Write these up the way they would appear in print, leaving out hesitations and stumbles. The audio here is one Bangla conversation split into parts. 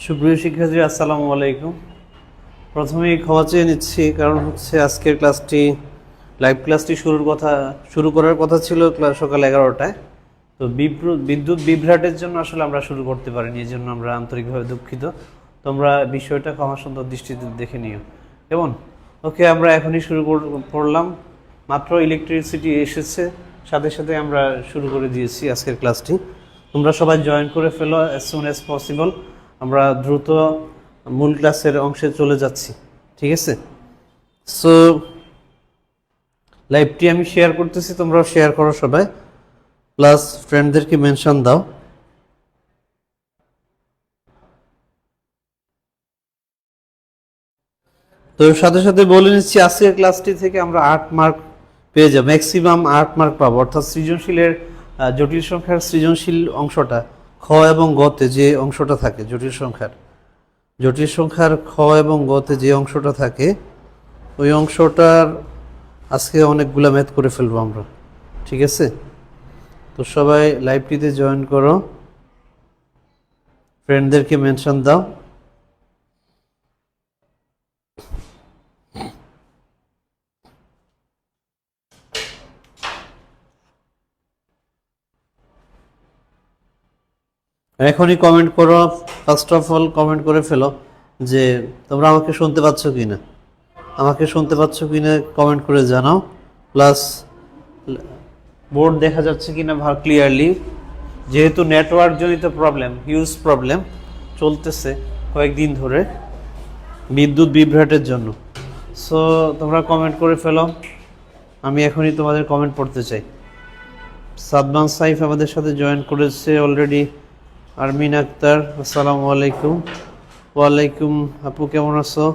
সুপ্রিয় শিক্ষার্থী আসসালামু আলাইকুম। প্রথমেই ক্ষমা চেয়ে নিচ্ছি, কারণ হচ্ছে আজকের ক্লাসটি লাইভ ক্লাসটি শুরু করার কথা ছিল সকাল 11টায়। তো বিদ্যুৎ বিভ্রাটের জন্য আসলে আমরা শুরু করতে পারিনি, এই জন্য আমরা আন্তরিকভাবে দুঃখিত। তোমরা বিষয়টা ক্ষমাসুন্দর দৃষ্টিতে দেখে নিও। কেমন? ওকে, আমরা এখনই শুরু করলাম। মাত্র ইলেকট্রিসিটি এসেছে, সাথে সাথে আমরা শুরু করে দিয়েছি আজকের ক্লাসটি। তোমরা সবাই জয়েন করে ফেলো অ্যাজ সুন অ্যাজ পসিবল। আমরা দ্রুত মূল ক্লাসের অংশে চলে যাচ্ছি, ঠিক আছে? সো লাইভটি আমি শেয়ার করতেছি, তোমরাও শেয়ার করো সবাই, প্লাস ফ্রেন্ডদেরকে মেনশন দাও। তো সাথে সাথে বলে নিচ্ছি, আজকের ক্লাসটি থেকে আমরা 8 মার্ক পেয়ে যাবো, ম্যাক্সিমাম 8 মার্ক পাবো। অর্থাৎ সৃজনশীলের জটিল সংখ্যার সৃজনশীল অংশটা খ এবং গতে যে অংশটা থাকে, জটিল সংখ্যার খ এবং গতে যে অংশটা থাকে, ওই অংশটার আজকে অনেকগুলা ম্যাথ করে ফেলবো আমরা, ঠিক আছে? তো সবাই লাইভটিতে জয়েন করো, ফ্রেন্ডদেরকে মেনশন দাও। এখনই কমেন্ট করো, ফার্স্ট অফ অল কমেন্ট করে ফেলো যে তোমরা আমাকে শুনতে পাচ্ছ কিনা, কমেন্ট করে জানাও। প্লাস বোর্ড দেখা যাচ্ছে কিনা ক্লিয়ারলি, যেহেতু নেটওয়ার্ক জনিত প্রবলেম, হিউজ প্রবলেম চলতেছে কয়েকদিন ধরে বিদ্যুৎ বিভ্রাটের জন্য। সো তোমরা কমেন্ট করে ফেলো, আমি এখনই তোমাদের কমেন্ট পড়তে চাই। সাদমান সাইফ আমাদের সাথে জয়েন করেছে অলরেডি। আরমিন আক্তার, আসসালামু আলাইকুম। ওয়ালাইকুম। আপু কেমন আছো?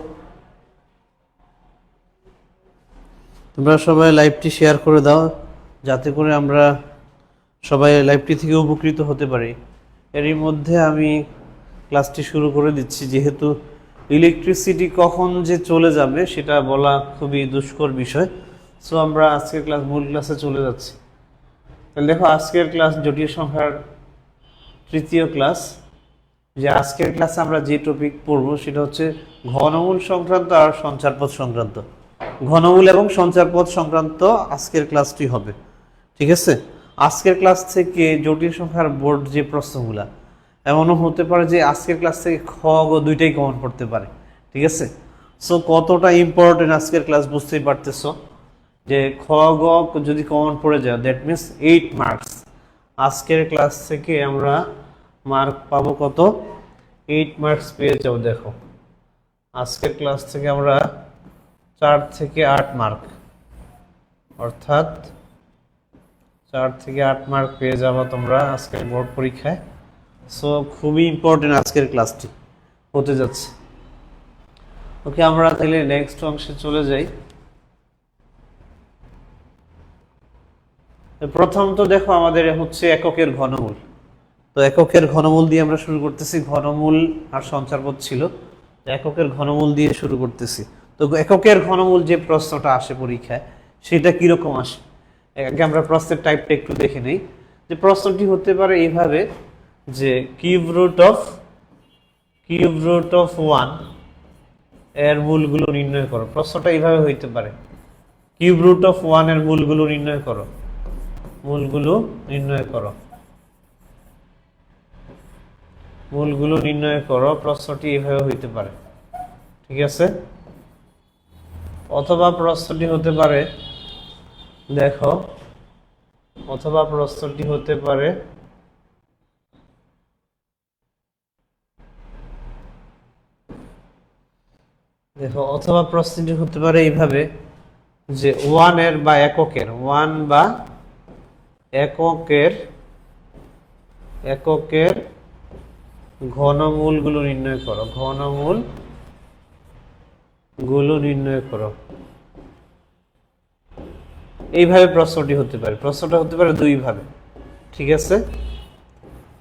তোমরা সবাই লাইভটি শেয়ার করে দাও, যাতে করে আমরা সবাই লাইভটি থেকে উপকৃত হতে পারি। এরই মধ্যে আমি ক্লাসটি শুরু করে দিচ্ছি, যেহেতু ইলেকট্রিসিটি কখন যে চলে যাবে সেটা বলা খুবই দুষ্কর বিষয়। সো আমরা আজকের মূল ক্লাসে চলে যাচ্ছি। তাহলে দেখো, আজকের ক্লাস জটিল সংখ্যার তৃতীয় ক্লাস। যে আজকের ক্লাসে আমরা যে টপিক পড়ব সেটা হচ্ছে ঘনমূল সংক্রান্ত আর সঞ্চারপথ সংক্রান্ত। ঘনমূল এবং সঞ্চারপথ সংক্রান্ত আজকের ক্লাসটি হবে, ঠিক আছে? আজকের ক্লাস থেকে জটিল সংখ্যার বোর্ড যে প্রশ্নগুলা, এমনও হতে পারে যে আজকের ক্লাস থেকে খ গ দুইটাই কমন পড়তে পারে, ঠিক আছে? সো কতটা ইম্পর্টেন্ট আজকের ক্লাস বুঝতেই পারতেছো, যে খ গ যদি কমন পড়ে যায় দ্যাট মিনস 8 মার্কস। আজকের ক্লাস থেকে আমরা মার্ক পাবো কত? 8 মার্কস পেয়ে যাও। দেখো, আজকের ক্লাস থেকে আমরা 4 থেকে 8 মার্ক, অর্থাৎ 4 থেকে 8 মার্ক পেয়ে যাবো তোমরা আজকের বোর্ড পরীক্ষায়। সো খুবই ইম্পর্টেন্ট আজকের ক্লাসটি হতে যাচ্ছে। ওকে, আমরা তাহলে নেক্সট অংশে চলে যাই। প্রথম তো দেখো, আমাদের হচ্ছে এককের ঘনমূল। তো এককের ঘনমূল দিয়ে আমরা শুরু করতেছি। ঘনমূল আর সঞ্চারপথ ছিল, এককের ঘনমূল দিয়ে শুরু করতেছি। তো এককের ঘনমূল যে প্রশ্নটা আসে পরীক্ষায়, সেটা কিরকম আসে আগে আমরা প্রশ্নের টাইপটা একটু দেখে নেই। যে প্রশ্নটি হতে পারে এইভাবে, যে কিউব রুট অফ 1 এর মূলগুলো নির্ণয় করো। প্রশ্নটা এইভাবে হইতে পারে, কিউব রুট অফ 1 এর মূলগুলো নির্ণয় করো। মূলগুলো নির্ণয় করো, প্রশ্নটি এইভাবে হইতে পারে, ঠিক আছে? অথবা প্রশ্নটি হতে পারে, দেখো, অথবা প্রশ্নটি হতে পারে এইভাবে, যে 1 এর বা এককের ঘনমূলগুলো নির্ণয় করো। এইভাবে প্রশ্নটি হতে পারে। প্রশ্নটা হতে পারে দুইভাবে, ঠিক আছে?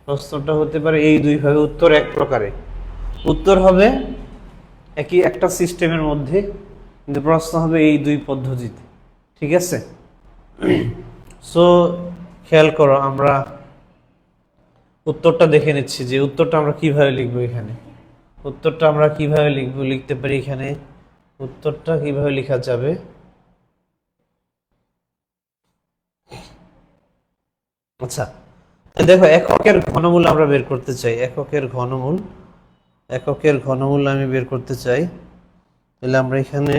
প্রশ্নটা হতে পারে এই দুইভাবে। উত্তর এক প্রকারে, উত্তর হবে একই একটা সিস্টেমের মধ্যে, কিন্তু প্রশ্ন হবে এই দুই পদ্ধতিতে, ঠিক আছে? সো খেয়াল করো, আমরা উত্তরটা দেখে নিচ্ছি যে উত্তরটা আমরা কিভাবে লিখবো। এখানে উত্তরটা আমরা কিভাবে লিখতে পারি এখানে উত্তরটা কিভাবে লেখা যাবে আচ্ছা দেখো এককের ঘনমূল আমরা বের করতে চাই এককের ঘনমূল আমি বের করতে চাই তাহলে আমরা এখানে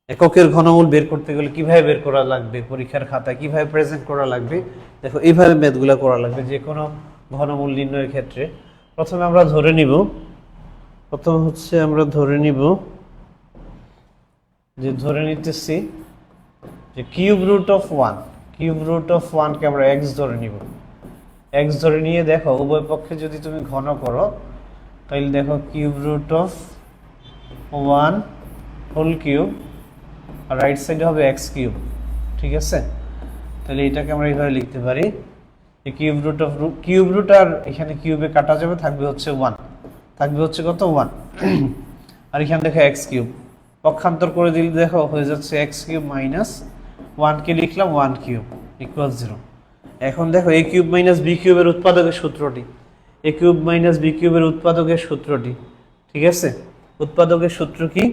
এককের ঘনমূল বের করতে গেলে কিভাবে বের করা লাগবে পরীক্ষার খাতায় কিভাবে প্রেজেন্ট করা লাগবে দেখো এইভাবে ম্যাথগুলো করা লাগবে যে কোনো ঘনমূল নির্ণয়ের ক্ষেত্রে প্রথমে আমরা ধরে নিব যে ধরে নিতেছি যে কিউব রুট অফ 1 কে আমরা x ধরে নিব x ধরে নিয়ে দেখো উভয় পক্ষে যদি তুমি ঘন করো তাহলে দেখো cube root of 1 whole cube আর রাইট সাইডে হবে x কিউব ঠিক আছে তাহলে এটাকে আমরা এইভাবে লিখতে পারি যে কিউব রুট আর এখানে কিউবে কাটা যাবে থাকবে হচ্ছে 1 থাকবে হচ্ছে কত 1 আর এখানে দেখো x কিউব পক্ষান্তর করে দিলে দেখো হয়ে যাচ্ছে x কিউব মাইনাস 1 কে লিখলাম 1 কিউব ইকুয়াল 0 এখন দেখো a কিউব মাইনাস b কিউবের উৎপাদকের সূত্রটি a কিউব মাইনাস b কিউবের উৎপাদকের সূত্রটি ঠিক আছে উৎপাদকের সূত্র কি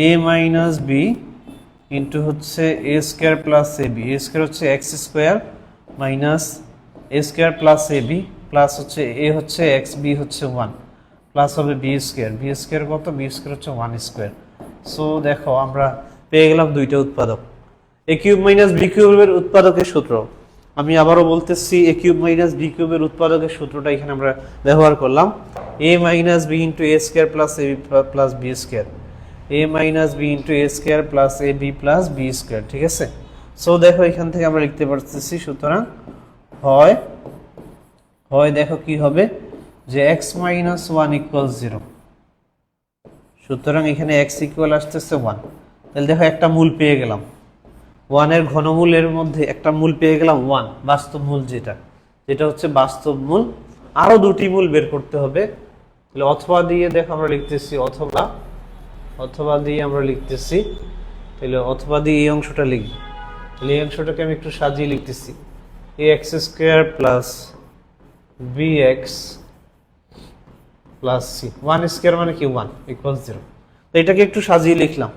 a মাইনাস b ইনটু হচ্ছে a square plus ab a square হচ্ছে x square minus a square plus ab plus হচ্ছে a হচ্ছে x b হচ্ছে 1 প্লাস হবে b স্কয়ার কত b স্কয়ার হচ্ছে 1 স্কয়ার সো দেখো আমরা পেয়ে গেলাম দুইটা উৎপাদক a কিউব মাইনাস b কিউবের উৎপাদকের সূত্র আমি আবারও বলতেছি a কিউব মাইনাস b কিউবের উৎপাদকের সূত্রটা এখানে আমরা ব্যবহার করলাম a minus b into a square plus ab plus b square a minus b into a square plus ab plus b square ঠিক আছে সো দেখো এখান থেকে আমরা লিখতে পারতেছি সুতরাং হয় দেখো কি হবে যে x মাইনাস 1 ইকুয়াল 0 সুতরাং এখানে x ইকুয়াল আসতেছে 1 তাহলে দেখো একটা মূল পেয়ে গেলাম 1 এর ঘনমূলের মধ্যে একটা মূল পেয়ে গেলাম 1 বাস্তব মূল যেটা হচ্ছে বাস্তব মূল আরো দুটি মূল বের করতে হবে তাহলে অথবা দিয়ে দেখো আমরা লিখতেছি অথবা দিয়ে আমরা লিখতেছি তাহলে অথবা দিয়ে এই অংশটা লিখব তাহলে এই অংশটাকে আমি একটু সাজিয়ে লিখতেছি ax square plus bx plus c 1 square মানে কি 1 ইকুয়াল 0 তো এটাকে একটু সাজিয়ে লিখলাম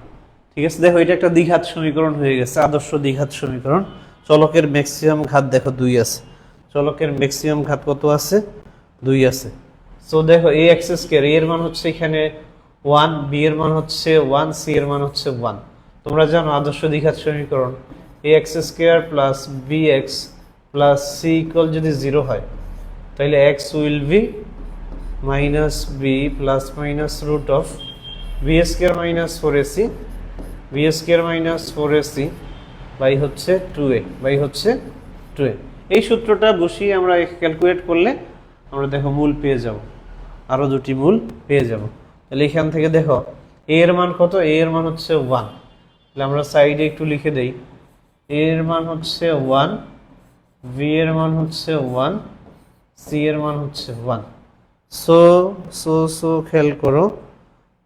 ঠিক আছে দেখো এটা একটা দ্বিঘাত সমীকরণ হয়ে গেছে আদর্শ দ্বিঘাত সমীকরণ চলকের ম্যাক্সিমাম ঘাত দেখো 2 আছে চলকের ম্যাক্সিমাম ঘাত কত আছে 2 আছে সো দেখো ax স্কয়ার এর মান হচ্ছে এখানে 1 b এর মান হচ্ছে 1 c এর মান হচ্ছে 1 তোমরা জানো আদর্শ দ্বিঘাত সমীকরণ ax square plus bx plus c equal যদি 0 হয় তাহলে x will be minus b plus minus root of b square minus 4ac b square minus 4ac by হচ্ছে 2a এই সূত্রটা বসিয়ে আমরা ক্যালকুলেট করলে আমরা দেখো মূল পেয়ে যাব আরো দুটি মূল পেয়ে যাব তাহলে এখান থেকে দেখো a এর মান কত a এর মান হচ্ছে 1 তাহলে আমরা সাইডে একটু লিখে দেই a এর মান হচ্ছে 1 b এর মান হচ্ছে 1 c এর মান হচ্ছে 1 সো খেয়াল করো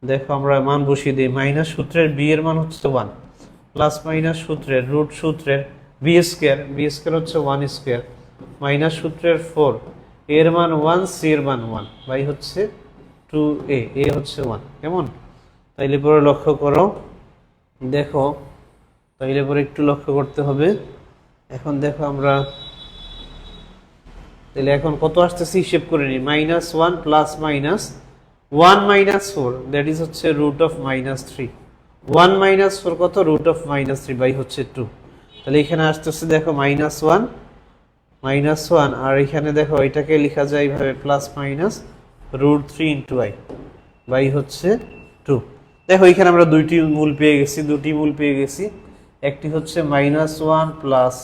দেখো আমরা মান বসিয়ে দিই মাইনাস সূত্রের b এর মান হচ্ছে 1 প্লাস মাইনাস সূত্রের রুট সূত্রের b স্কয়ার হচ্ছে 1 স্কয়ার মাইনাস সূত্রের 4 a এর মান 1 c এর মান 1 বাই হচ্ছে 2a a হচ্ছে 1 কেমন তাইলে পরে লক্ষ্য করো দেখো তাইলে পরে একটু লক্ষ্য করতে হবে এখন দেখো আমরা তাহলে এখন কত আসতেছে হিসাব করে নি -1 plus minus 1 minus 4 that is হচ্ছে রুট অফ -3 1 মাইনাস 4 কত রুট অফ -3 বাই হচ্ছে 2 তাহলে এখানে আসতেছে দেখো -1 আর এখানে দেখো এটাকে লেখা যায় এইভাবে plus minus root 3 into i by হচ্ছে 2 দেখো এখানে আমরা দুটি মূল পেয়ে গেছি একটি হচ্ছে -1 প্লাস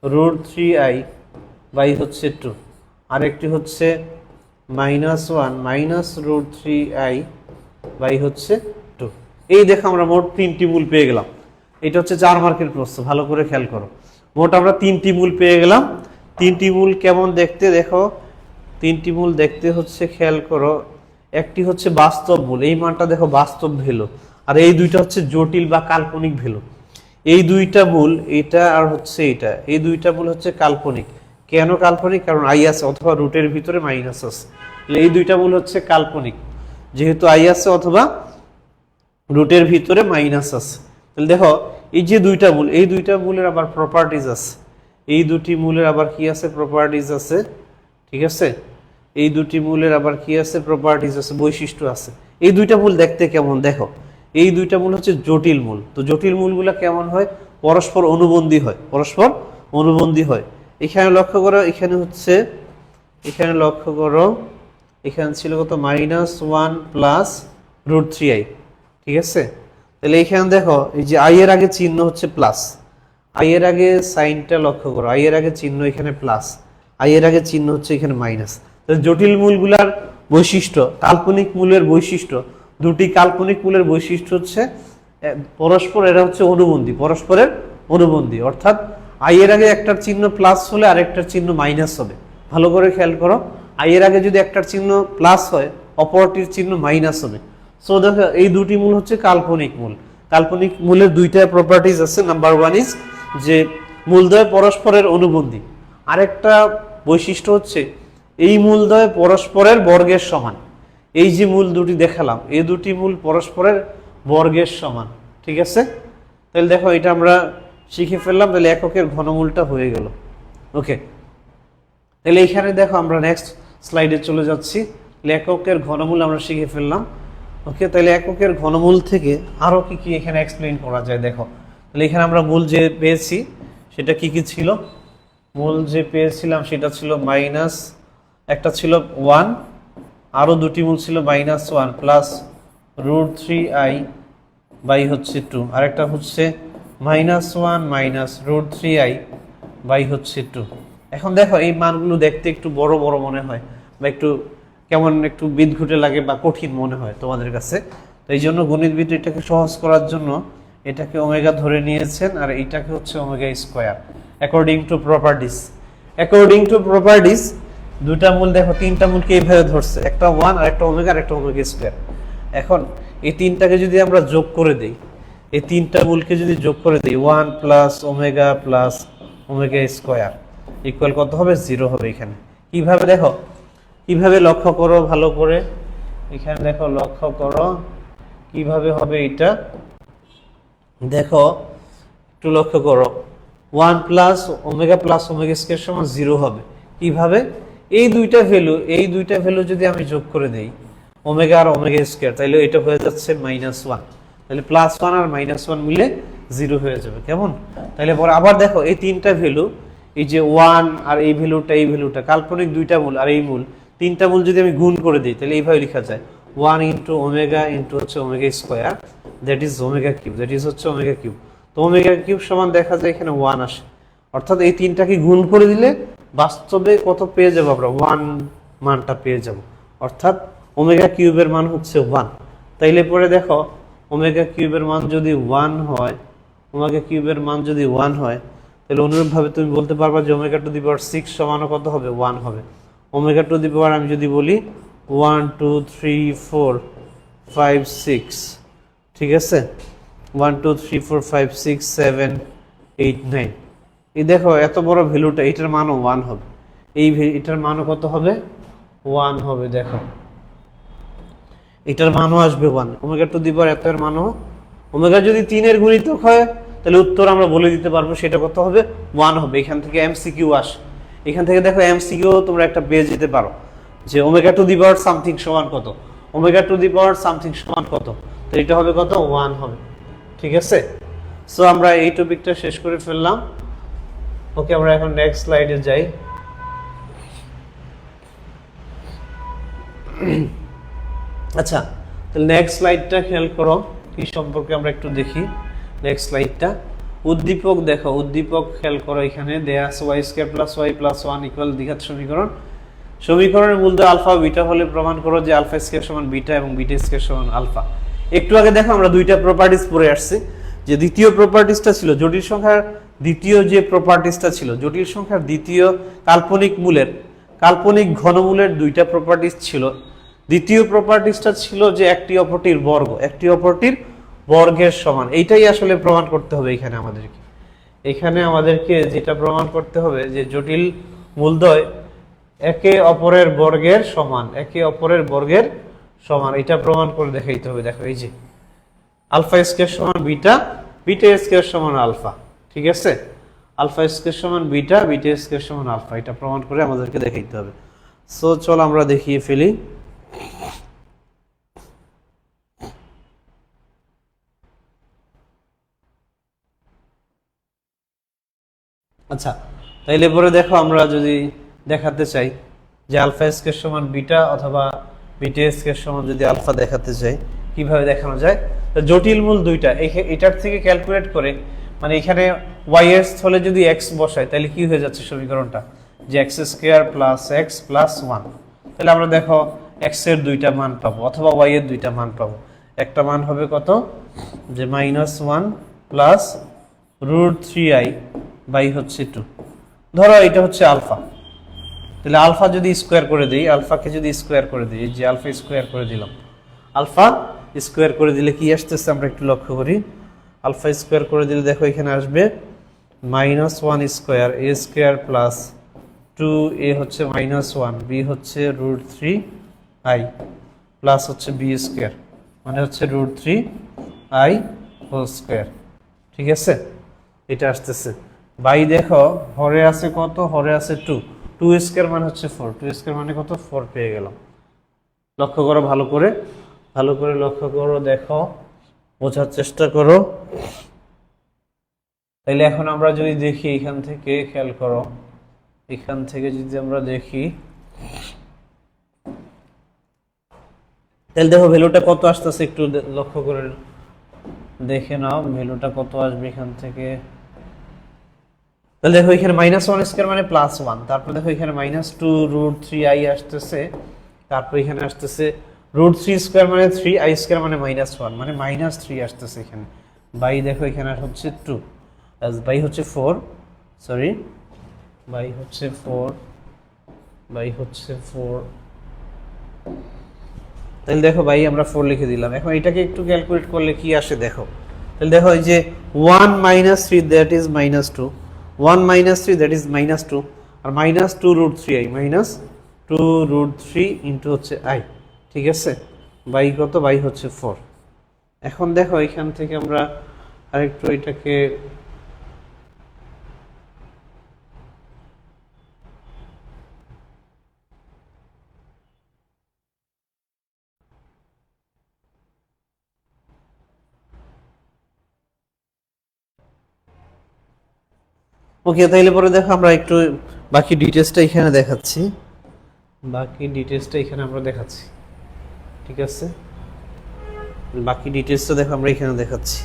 রুট 3i বাই হচ্ছে 2 আর একটি হচ্ছে -1 মাইনাস রুট 3i বাই হচ্ছে 2 এই দেখো আমরা মোট তিনটি মূল পেয়ে গেলাম এটা হচ্ছে 4 মার্কের প্রশ্ন ভালো করে খেয়াল করো মোট আমরা তিনটি মূল পেয়ে গেলাম তিনটি মূল কেমন দেখতে দেখো তিনটি মূল দেখতে হচ্ছে খেয়াল করো একটি হচ্ছে বাস্তব মূল এই মানটা দেখো বাস্তব ভ্যালু আর এই দুইটা হচ্ছে জটিল বা কাল্পনিক ভ্যালু এই দুইটা মূল এটা আর হচ্ছে এটা এই দুইটা মূল হচ্ছে কাল্পনিক কেন কাল্পনিক কারণ i আছে অথবা রুটের ভিতরে মাইনাস আছে এই দুইটা মূল হচ্ছে কাল্পনিক, যেহেতু আই আছে অথবা রুটের ভিতরে মাইনাস আছে। তাহলে দেখো এই যে দুইটা মূল, এই দুইটা মূলের আবার প্রপার্টিজ আছে, এই দুটি মূলের আবার কি আছে, প্রপার্টিজ আছে। ঠিক আছে, এই দুটি মূলের আবার কি আছে, প্রপার্টিজ আছে, বৈশিষ্ট্য আছে। এই দুইটা মূল দেখতে কেমন দেখো, এই দুইটা মূল হচ্ছে জটিল মূল। তো জটিল মূলগুলো কেমন হয়, পরস্পর অনুবন্ধী হয়, পরস্পর অনুবন্ধী হয়। এখানে লক্ষ্য করো, এখানে হচ্ছে, এখানে লক্ষ্য করো, এখানে ছিল কত -1 প্লাস √3i। ঠিক আছে, তাহলে এখানে দেখো এই যে আই এর আগে চিহ্ন হচ্ছে প্লাস, আই এর আগে সাইনটা লক্ষ্য করো, আই এর আগে চিহ্ন এখানে প্লাস, আই এর আগে চিহ্ন হচ্ছে এখানে মাইনাস। তাহলে জটিল মূলগুলার বৈশিষ্ট্য, কাল্পনিক মূলের বৈশিষ্ট্য, দুটি কাল্পনিক মূলের বৈশিষ্ট্য হচ্ছে পরস্পর, এরা হচ্ছে অনুবন্ধী, পরস্পরের অনুবন্ধী। অর্থাৎ আই এর আগে একটার চিহ্ন প্লাস হলে আরেকটার চিহ্ন মাইনাস হবে। ভালো করে খেয়াল করো, আই এর আগে যদি একটার চিহ্ন প্লাস হয় অপরটির চিহ্ন মাইনাস হবে। সো দেখো এই দুটি মূল হচ্ছে কাল্পনিক মূল। কাল্পনিক মূলের দুইটা প্রপার্টিজ আছে। নাম্বার ওয়ান ইজ যে মূলদ্বয় পরস্পরের অনুবন্ধী। আরেকটা বৈশিষ্ট্য হচ্ছে এই মূলদ্বয় পরস্পরের বর্গের সমান। এই যে মূল দুটি দেখালাম, এই দুটি মূল পরস্পরের বর্গের সমান। ঠিক আছে, তাহলে দেখো এটা আমরা শিখে ফেললাম। তাহলে এককের ঘনমূলটা হয়ে গেল। ওকে, তাহলে এখানে দেখো আমরা নেক্সট স্লাইডে চলে যাচ্ছি। এককের ঘনমূল আমরা শিখে ফেললাম। ওকে, তাহলে এককের ঘনমূল থেকে আরো কি কি এখানে এক্সপ্লেইন করা যায় দেখো। তাহলে এখানে আমরা মূল যে পেয়েছি সেটা কি কি ছিল, মূল যে পেয়েছিলাম সেটা ছিল মাইনাস, একটা ছিল 1, আরো দুটি মূল ছিল -1 প্লাস √3i বাই হচ্ছে 2, আরেকটা হচ্ছে -1 মাইনাস √3i বাই হচ্ছে 2। এখন দেখো এই মানগুলো দেখতে একটু বড় বড় মনে হয় বা একটু কেমন একটু বিদঘুটে লাগে বা কঠিন মনে হয় তোমাদের কাছে। তো এই জন্য গণিতবিদ এটাকে সহজ করার জন্য এটাকে ওমেগা ধরে নিয়েছেন আর এইটাকে হচ্ছে omega square according to properties. According to properties দুটা মূল দেখো, তিনটা মূলকে এইভাবে ধরছে, একটা 1 আর একটা ওমেগা আর একটা ওমেগা স্কয়ার। এখন এই তিনটাকে যদি আমরা যোগ করে দেই, এই তিনটা মূলকে যদি যোগ করে দেই 1 plus omega plus omega square equal কত হবে, 0 হবে। এখানে কিভাবে দেখো, কিভাবে লক্ষ্য করো ভালো করে, এখানে দেখো লক্ষ্য করো কিভাবে হবে এটা দেখো, একটু লক্ষ্য করো। 1 প্লাস ওমেগা স্কয়ার সমান 0 হবে। কিভাবে, এই দুইটা ভ্যালু যদি আমি যোগ করে দেই ওমেগা আর ওমেগা স্কয়ার, তাহলে এটা হয়ে যাচ্ছে -1। তাহলে +1 আর -1 মিলে 0 হয়ে যাবে। কেমন, তাহলে পরে আবার দেখো এই তিনটা ভ্যালু, এই যে 1 আর এই ভ্যালুটা কাল্পনিক দুইটা মূল আর এই মূল, তিনটা মূল যদি আমি গুণ করে দিই তাহলে এইভাবে লেখা যায় 1 ইন্টু ওমেগা ইন্টু হচ্ছে omega square, that is omega cube, that is হচ্ছে ওমেগা কিউব। তো ওমেগা কিউব সমান দেখা যায় এখানে 1 আসে। অর্থাৎ এই তিনটাকে গুণ করে দিলে বাস্তবে কত পেয়ে যাবো আমরা, 1 মানটা পেয়ে যাব। অর্থাৎ ওমেগা কিউবের মান হচ্ছে 1। তাইলে পরে দেখো ওমেগা কিউবের মান যদি 1 হয়, ওমেগা কিউবের মান যদি 1 হয়, তাহলে অনুরূপভাবে তুমি বলতে পারবা যে ওমেগা টু দি পাওয়ার 6 সমান কত হবে, 1 হবে। ওমেগা টু দি পাওয়ার আমি যদি বলি 1 2 3 4 5 6, ঠিক আছে, 1 2 3 4 5 6 7 8 9। এই দেখো এত বড় ভ্যালুটা, এটার মানও 1 হবে। এটার মানও কত হবে, 1 হবে। দেখো এটার মানও আসবে 1। ওমেগা টু দি পাওয়ার এত এর মানও, ওমেগা যদি 3 এর গুণিতক হয় তাহলে উত্তর আমরা বলে দিতে পারবো সেটা কত হবে, 1 হবে। এখান থেকে এমসিকিউ আসে, এখান থেকে দেখো এমসিকিউ তোমরা একটা পেয়ে যেতে পারো যে omega to the power something সমান কত, omega to the power something সমান কত, তো এটা হবে কত, 1 হবে। ঠিক আছে, সো আমরা এই টপিকটা শেষ করে ফেললাম। ওকে, আমরা এখন নেক্সট স্লাইডে যাই। আচ্ছা, তাহলে নেক্সট স্লাইডটা খেয়াল করো কি সম্পর্কে আমরা একটু দেখি। নেক্সট স্লাইডটা উদ্দীপক দেখো, উদ্দীপক খেয়াল করো, এখানে দেয়া আছে y² + y + 1 = দ্বিঘাত সমীকরণ। সমীকরণের মূলদ্বয় আলফা বিটা হলে প্রমাণ করো যে α² সমান বিটা এবং β² সমান আলফা। একটু আগে দেখো আমরা দুইটা প্রপার্টিজ পড়ে আসছি। যে দ্বিতীয় প্রপার্টিজটা ছিল জটিল সংখ্যার দ্বিতীয় যে প্রপার্টিজটা ছিল, জটিল সংখ্যার দ্বিতীয় কাল্পনিক মূলের, কাল্পনিক ঘনমূলের দুইটা প্রপার্টিজ ছিল। দ্বিতীয় প্রপার্টিজটা ছিল যে একটি অপরটির বর্গ, একটি অপরটির বর্গের সমান। এইটাই আসলে প্রমাণ করতে হবে এখানে আমাদেরকে যেটা প্রমাণ করতে হবে যে জটিল মূলদ্বয় একে অপরের বর্গের সমান, একে অপরের বর্গের সমান, এটা প্রমাণ করে দেখাইতে হবে। দেখো এই যে আলফা স্কয়ার সমান বিটা, বিটা স্কয়ার সমান আলফা, ঠিক আছে? আলফা স্কয়ার সমান বিটা, বিটা স্কয়ার সমান আলফা, এটা প্রমাণ করে আমাদেরকে দেখাইতে হবে। সো চল আমরা দেখিয়ে ফেলি। আচ্ছা, তাইলে পরে দেখো আমরা যদি দেখাতে চাই যে আলফা স্কয়ার সমান বিটা অথবা বিটা স্কয়ার সমান যদি আলফা দেখাতে চাই, কিভাবে দেখানো যায়? তো জটিল মূল দুইটা এটার থেকে ক্যালকুলেট করে, মানে এখানে y এর স্থলে যদি x বসাই তাহলে কি হয়ে যাচ্ছে সমীকরণটা, যে x square plus x plus 1। তাহলে আমরা দেখো x এর দুইটা মান পাবো অথবা y এর দুইটা মান পাবো। একটা মান হবে কত, যে -1 প্লাস √3i বাই হচ্ছে 2। ধরো এটা হচ্ছে আলফা, তাহলে আলফা যদি স্কোয়ার করে দিই, আলফাকে যদি স্কোয়ার করে দিই, যে আলফা স্কোয়ার করে দিলাম, আলফা স্কোয়ার করে দিলে কি আসতেছে আমরা একটু লক্ষ্য করি। আলফা স্কোয়ার করে দিলে দেখো এখানে আসবে -1 square a square plus 2a হচ্ছে -1, b হচ্ছে √3i প্লাস হচ্ছে b স্কোয়ার, মানে হচ্ছে √3i হোল স্কোয়ার, ঠিক আছে? এটা আসতেছে বাই, দেখো হরে আছে কত, হরে আছে 2, 2 স্কয়ার মানে হচ্ছে 4, 2 স্কয়ার মানে কত 4 পেয়ে গেলাম। লক্ষ্য করো ভালো করে, ভালো করে লক্ষ্য করো, দেখো বোঝার চেষ্টা করো। তাইলে এখন আমরা যদি দেখি এখান থেকে, খেয়াল করো, এখান থেকে যদি আমরা দেখি তাহলে দেখো ভ্যালুটা কত আসতেছে, একটু লক্ষ্য করে দেখে নাও ভ্যালুটা কত আসবে এখান থেকে। তাহলে দেখো এখানে -1 স্কয়ার মানে +1, তারপর দেখো এখানে -2 √3i আসতেছে, তারপর এখানে আসতেছে √3 স্কয়ার মানে 3i স্কয়ার মানে -1, মানে -3 আসতেছে এখানে বাই, দেখো এখানে হচ্ছে 2 প্লাস বাই হচ্ছে 4, সরি বাই হচ্ছে 4, বাই হচ্ছে 4। তাহলে দেখো বাই আমরা 4 লিখে দিলাম। এখন এটাকে একটু ক্যালকুলেট করলে কি আসে দেখো। তাহলে দেখো এই যে 1 - 3 দ্যাট ইজ -2, 1 - 3 দ্যাট ইজ -2, আর -2 √3i, -2 √3 ইন্টু হচ্ছে i, ঠিক আছে? বাই কত, বাই হচ্ছে 4। এখন দেখো এখান থেকে আমরা আরেকটু এটাকে ওকে, তাইলে পরে দেখো আমরা একটু বাকি ডিটেইলসটা এখানে দেখাচ্ছি, বাকি ডিটেইলসটা এখানে আমরা দেখাচ্ছি, ঠিক আছে? বাকি ডিটেইলসটা দেখো আমরা এখানে দেখাচ্ছি।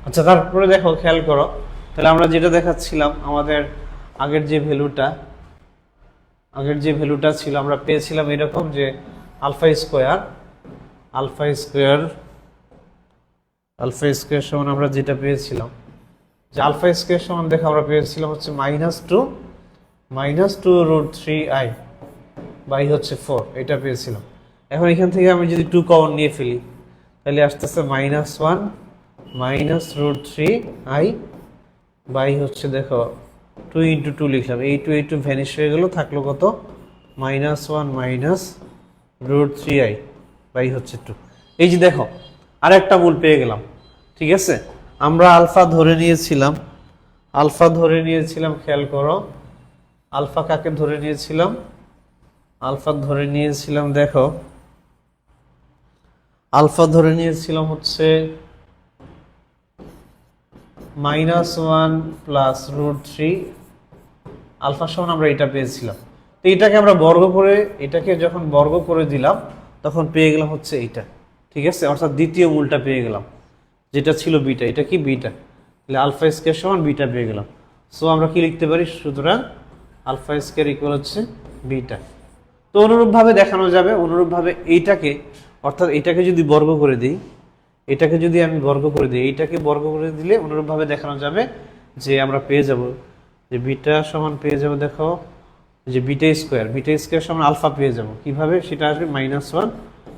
আচ্ছা, তারপরে দেখো খেয়াল করো, তাহলে আমরা যেটা দেখাচ্ছিলাম আমাদের আগের যে ভ্যালুটা ছিল, আমরা পেয়েছিলাম এরকম যে আলফা স্কোয়ার, আলফা স্কোয়ার সমান আমরা যেটা পেয়েছিলাম, যে আলফা স্কোয়ার সমান দেখো আমরা পেয়েছিলাম হচ্ছে -2 √3i বাই হচ্ছে 4, এটা পেয়েছিলাম। এখন এখান থেকে আমি যদি 2 কমন নিয়ে ফেলি তাহলে আসতেছে -1 -√3i বাই হচ্ছে দেখো 2 × 2 লিখলাম, এই 2 ভ্যানিশ হয়ে গেল, থাকলো কত -1 -√3i বাই হচ্ছে 2। এই যে দেখো আরেকটা মূল পেয়ে গেলাম, ঠিক আছে? আমরা আলফা ধরে নিয়েছিলাম, খেয়াল করো আলফা কাকে ধরে নিয়েছিলাম, আলফা ধরে নিয়েছিলাম, দেখো আলফা ধরে নিয়েছিলাম হচ্ছে -1 প্লাস √3, আলফা সমান আমরা এটা পেয়েছিলাম। তো এটাকে আমরা বর্গ করে, এটাকে যখন বর্গ করে দিলাম তখন পেয়ে গেলাম হচ্ছে এইটা, ঠিক আছে? অর্থাৎ দ্বিতীয় মূলটা পেয়ে গেলাম, যেটা ছিল বিটা, এটা কি বিটা, তাহলে আলফা স্কয়ার সমান বিটা পেয়ে গেলাম। সো আমরা কি লিখতে পারি, সুতরাং আলফা স্কয়ার ইকুয়াল হচ্ছে বিটা। তো অনুরূপভাবে দেখানো যাবে, অনুরূপভাবে এইটাকে, অর্থাৎ এটাকে যদি বর্গ করে দিই, এটাকে যদি আমি বর্গ করে দিই, এইটাকে বর্গ করে দিলে অনুরূপভাবে দেখানো যাবে যে আমরা পেয়ে যাব যে বিটা সমান পেয়ে যাব, দেখো যে বিটা স্কোয়ার সমান আলফা পেয়ে যাব। কিভাবে সেটা আসবে -1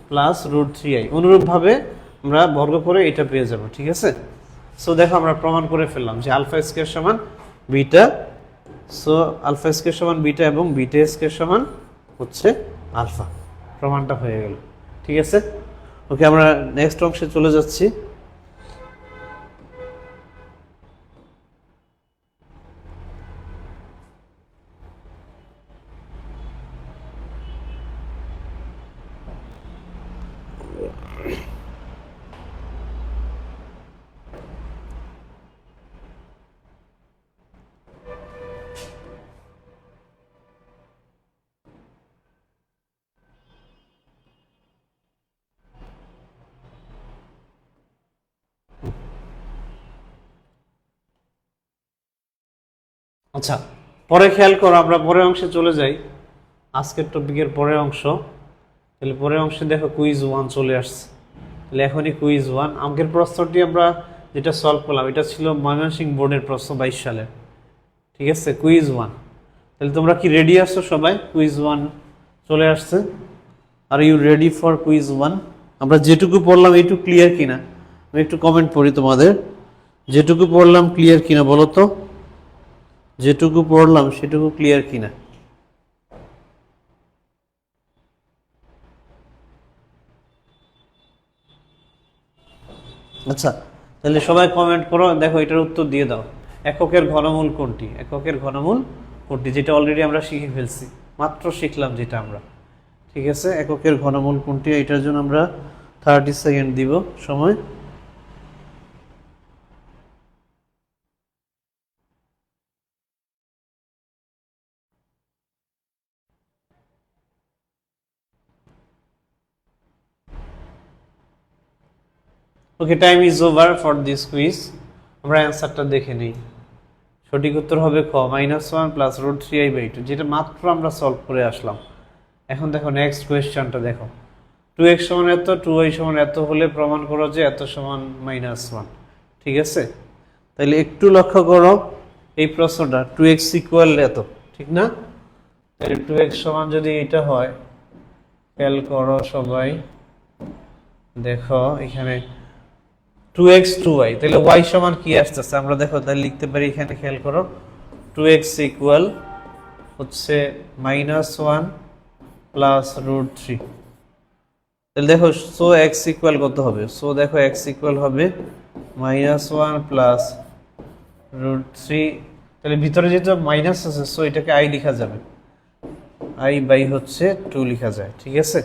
প্লাস √3i। অনুরূপভাবে আমরা বর্গ করে এটা পেয়ে যাব, ঠিক আছে। সো দেখো আমরা প্রমাণ করে ফেললাম যে আলফা স্কোয়ার সমান বিটা। সো আলফা স্কোয়ার সমান বিটা এবং বিটা স্কোয়ার সমান হচ্ছে আলফা। প্রমাণটা হয়ে গেল, ঠিক আছে। ওকে, আমরা নেক্সট অংশে চলে যাচ্ছি। আচ্ছা, পরে খেয়াল করো, আমরা পরের অংশে চলে যাই, আজকের টপিকের পরের অংশ। তাহলে পরের অংশে দেখো কুইজ 1 চলে আসছে। তাহলে এখনই কুইজ 1, অঙ্কের প্রশ্নটি আমরা যেটা সলভ করলাম এটা ছিল ময়মনসিংহ বোর্ডের প্রশ্ন 22 সালের, ঠিক আছে। কুইজ 1, তাহলে তোমরা কি রেডি আছো সবাই? কুইজ 1 চলে আসছে। Are you ready for quiz 1? আমরা যেটুকু পড়লাম এইটুকু ক্লিয়ার কিনা আমি একটু কমেন্ট পড়ি তোমাদের। যেটুকু পড়লাম ক্লিয়ার কিনা বলো তো? যেটুকু পড়লাম সেটুকু ক্লিয়ার কিনা? আচ্ছা, তাহলে সবাই কমেন্ট করো, দেখো এটার উত্তর দিয়ে দাও। এককের ঘনমূল কোনটি? এককের ঘনমূল কোনটি, যেটা অলরেডি আমরা শিখে ফেলছি, মাত্র শিখলাম যেটা আমরা, ঠিক আছে। এককের ঘনমূল কোনটি, এটার জন্য আমরা 30 সেকেন্ড দিব সময়। Okay, time is over for this quiz. আমরা অ্যান্সারটা দেখে নিই। সঠিক উত্তর হবে ক, -1 প্লাস √3i/2, যেটা মাত্র আমরা সলভ করে আসলাম। এখন দেখো নেক্সট কোয়েশ্চনটা দেখো, 2x সমান এত, 2y সমান এত হলে প্রমাণ করো যে এত সমান -1, ঠিক আছে। তাহলে একটু লক্ষ্য করো এই প্রশ্নটা, 2x ইকুয়াল এত, ঠিক না? তাহলে 2x সমান যদি এটা হয়, খেয়াল করো সবাই, দেখো এখানে 2x 2y, তাহলে y সমান কি আসতেছে আমরা দেখো, তাহলে লিখতে পারি এখানে, খেয়াল করো 2x ইকুয়াল হচ্ছে -1 প্লাস √3। তাহলে দেখো সো x ইকুয়াল কত হবে? সো দেখো x ইকুয়াল হবে -1 প্লাস √3। তাহলে ভিতরে যেহেতু মাইনাস আছে, সো এটাকে i লেখা যাবে, i/2 লেখা যায়, ঠিক আছে।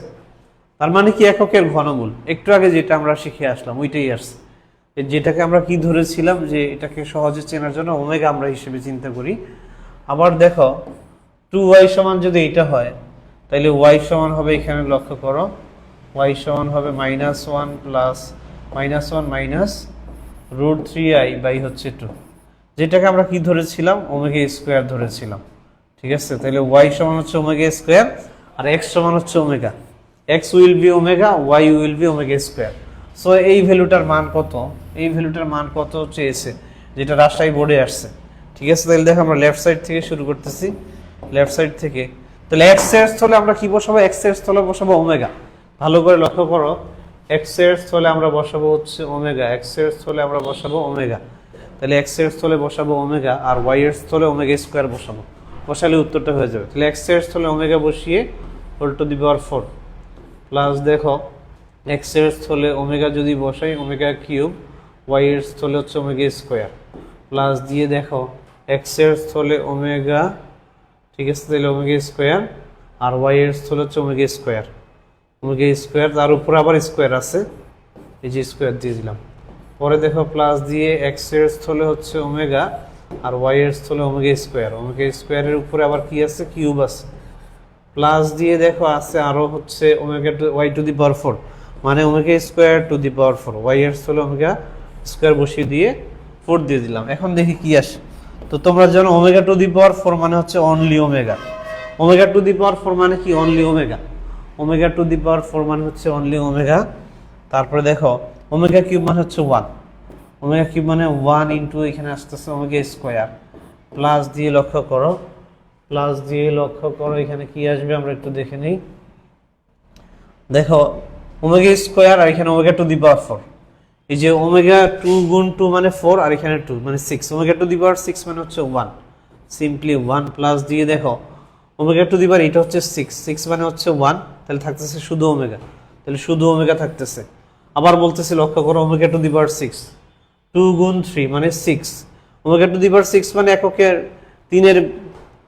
তার মানে কি এককের ঘনমূল, একটু আগে যেটা আমরা শিখে আসলাম ওইটাই আসছে। যেটাকে আমরা কি ধরেছিলাম যে এটাকে সহজে চেনার জন্য ওমেগা আমরা হিসেবে চিন্তা করি। আবার দেখো 2y সমান যদি এটা হয়, তাহলে y সমান হবে, এখানে লক্ষ্য করো, y সমান হবে -1 প্লাস -1 মাইনাস √3i/2, যেটাকে আমরা কি ধরেছিলাম, ওমেগা স্কোয়ার ধরেছিলাম, ঠিক আছে। তাহলে y সমান হচ্ছে ওমেগা স্কোয়ার আর x সমান হচ্ছে omega. x will B omega, y will be omega square. So এই ভ্যালুটার মান কত? এই ভ্যালুটার মান কত চেয়েছে, যেটা রাজশাহী বোর্ডে আসছে, ঠিক আছে। তাহলে দেখো আমরা লেফট সাইড থেকে শুরু করতেছি, লেফট সাইড থেকে। তাহলে x এর স্থলে আমরা কি বসাবো? x এর স্থলে বসাবো ওমেগা। ভালো করে লক্ষ্য করো, x এর স্থলে আমরা বসাবো হচ্ছে ওমেগা, x এর স্থলে আমরা বসাবো ওমেগা। তাহলে x এর স্থলে বসাবো ওমেগা আর y এর স্থলে ওমেগা স্কোয়ার বসাবো, বসালে উত্তরটা হয়ে যাবে। তাহলে x এর স্থলে ওমেগা বসিয়ে √4 প্লাস দেখো x এর স্থলে ওমেগা যদি বসাই ওমেগা কিউব, y এর স্থলে হচ্ছে ওমেগা স্কোয়ার, প্লাস দিয়ে দেখো x এর স্থলে ওমেগা, ঠিক আছে, তাহলে ওমেগা স্কোয়ার আর y এর স্থলে হচ্ছে ওমেগা স্কোয়ার, তার উপরে আবার স্কোয়ার আছে, এই যে স্কোয়ার দিয়ে দিলাম। পরে দেখো প্লাস দিয়ে x এর স্থলে হচ্ছে ওমেগা আর y এর স্থলে ওমেগা স্কোয়ারের উপরে আবার কি আছে, কিউব আছে, প্লাস দিয়ে দেখো আছে আরো হচ্ছে ওমেগা y⁴, মানে omega square two the power 4, y এর স্থলে ওমেগা স্কোয়ার বসিয়ে দিয়ে 4 দিয়ে দিলাম। এখন দেখি কি আসে। তো তোমরা জানো ওমেগা টু দি পাওয়ার 4 মানে হচ্ছে only omega, omega to the power 4 মানে কি only omega, omega to the power 4 মানে হচ্ছে অনলি ওমেগা। তারপরে দেখো ওমেগা কিউব মানে হচ্ছে 1, ওমেগা কিউব মানে 1 ইন্টু এখানে আসতেছে ওমেগা স্কোয়ার, প্লাস দিয়ে লক্ষ্য করো, প্লাস দিয়ে লক্ষ্য করো এখানে কি আসবে আমরা একটু দেখে নিই। দেখো ওমেগা স্কোয়ার আর এখানে ওমেগা টু দি পাওয়ার 4, এই যে ওমেগা 2 গুণ 2 মানে 4 আর এখানে 2 মানে 6, ওমেগা টু দি পাওয়ার 6 মানে হচ্ছে 1, সিম্পলি 1 প্লাস দিয়ে দেখো ওমেগা টু দি পাওয়ার এটা হচ্ছে 6 মানে হচ্ছে 1, তাহলে থাকতেছে শুধু ওমেগা, তাহলে শুধু ওমেগা থাকতেছে। আবার বলতেছি লক্ষ্য করো ওমেগা টু দি পাওয়ার 6, 2 গুণ 3 মানে 6, ওমেগা টু দি পাওয়ার 6 মানে এককের 3 এর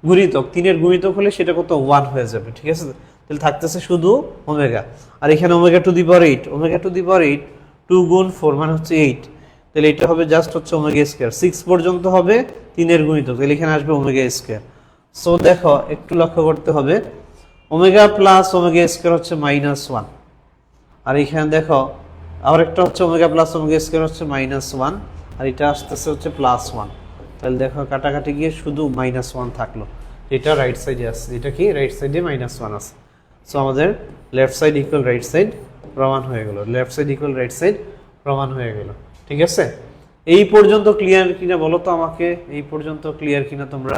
গুণিতক, 3 এর গুণিতক হলে সেটা কত 1 হয়ে যাবে, ঠিক আছে। তাহলে থাকতেছে শুধু ওমেগা, আর এখানে omega to the power 8, omega to the power 8 2 গুণ 4 মানে হচ্ছে 8, তাহলে এটা হবে জাস্ট হচ্ছে ওমেগা স্কয়ার, 6 পর্যন্ত হবে 3 এর গুণিতক, তাহলে এখানে আসবে ওমেগা স্কয়ার। সো দেখো একটু লক্ষ্য করতে হবে, ওমেগা প্লাস ওমেগা স্কয়ার হচ্ছে -1, আর এখানে দেখো আবার একটা হচ্ছে ওমেগা প্লাস ওমেগা স্কয়ার হচ্ছে -1, আর এটা আসতেছে হচ্ছে +1, তাহলে দেখো কাটাকাটি গিয়ে শুধু -1 থাকলো, এটা রাইট সাইডে আছে, এটা কি রাইট সাইডে -1 আছে। সো আমাদের left side equal right side প্রমাণ হয়ে গেল, left side equal right side প্রমাণ হয়ে গেল, ঠিক আছে। এই পর্যন্ত ক্লিয়ার কিনা বলো তো আমাকে, এই পর্যন্ত ক্লিয়ার কিনা তোমরা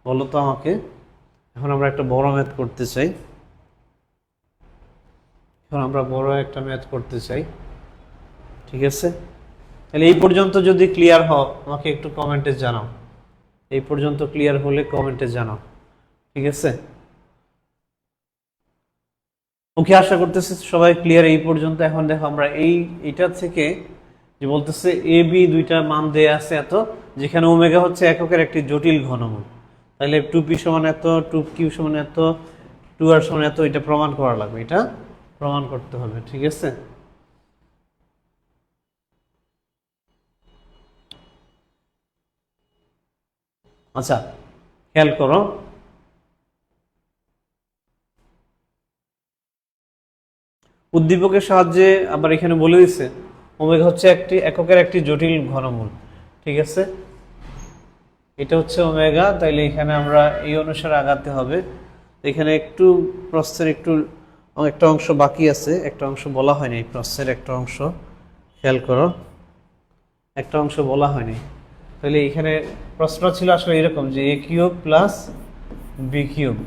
বলো তো আমাকে। এখন আমরা একটা বড় ম্যাথ করতে চাই, এখন আমরা বড় একটা ম্যাথ করতে চাই, ঠিক আছে। তাহলে এই পর্যন্ত যদি ক্লিয়ার হও আমাকে একটু কমেন্টে জানাও, এই পর্যন্ত ক্লিয়ার হলে কমেন্টে জানাও, ঠিক আছে। ওকে, আশা করতেছি সবাই ক্লিয়ার এই পর্যন্ত। এখন দেখো আমরা এইটা থেকে যে বলতেছে এ বি দুইটা মান দেয়া আছে এত, যেখানে ওমেগা হচ্ছে এককের একটি জটিল ঘনমূল, তাহলে 2p সমান এত, 2q সমান এত, 2r সমান এত, এটা প্রমাণ করা লাগবে, এটা প্রমাণ করতে হবে, ঠিক আছে। আচ্ছা খেয়াল করো, উদ্দীপকের সাহায্যে আবার এখানে বলে দিচ্ছে ওমেগা হচ্ছে একটি এককের একটি জটিল ঘনমূল, ঠিক আছে। এটা হচ্ছে ওমেগা, তাইলে এখানে আমরা এই অনুসারে আগাতে হবে। এখানে একটু প্রশ্নের একটা অংশ বাকি আছে, একটা অংশ বলা হয়নি, এই প্রশ্নের একটা অংশ খেয়াল করো, একটা অংশ বলা হয়নি। তাহলে এখানে প্রশ্ন ছিল আসলে এরকম যে a cube plus B cube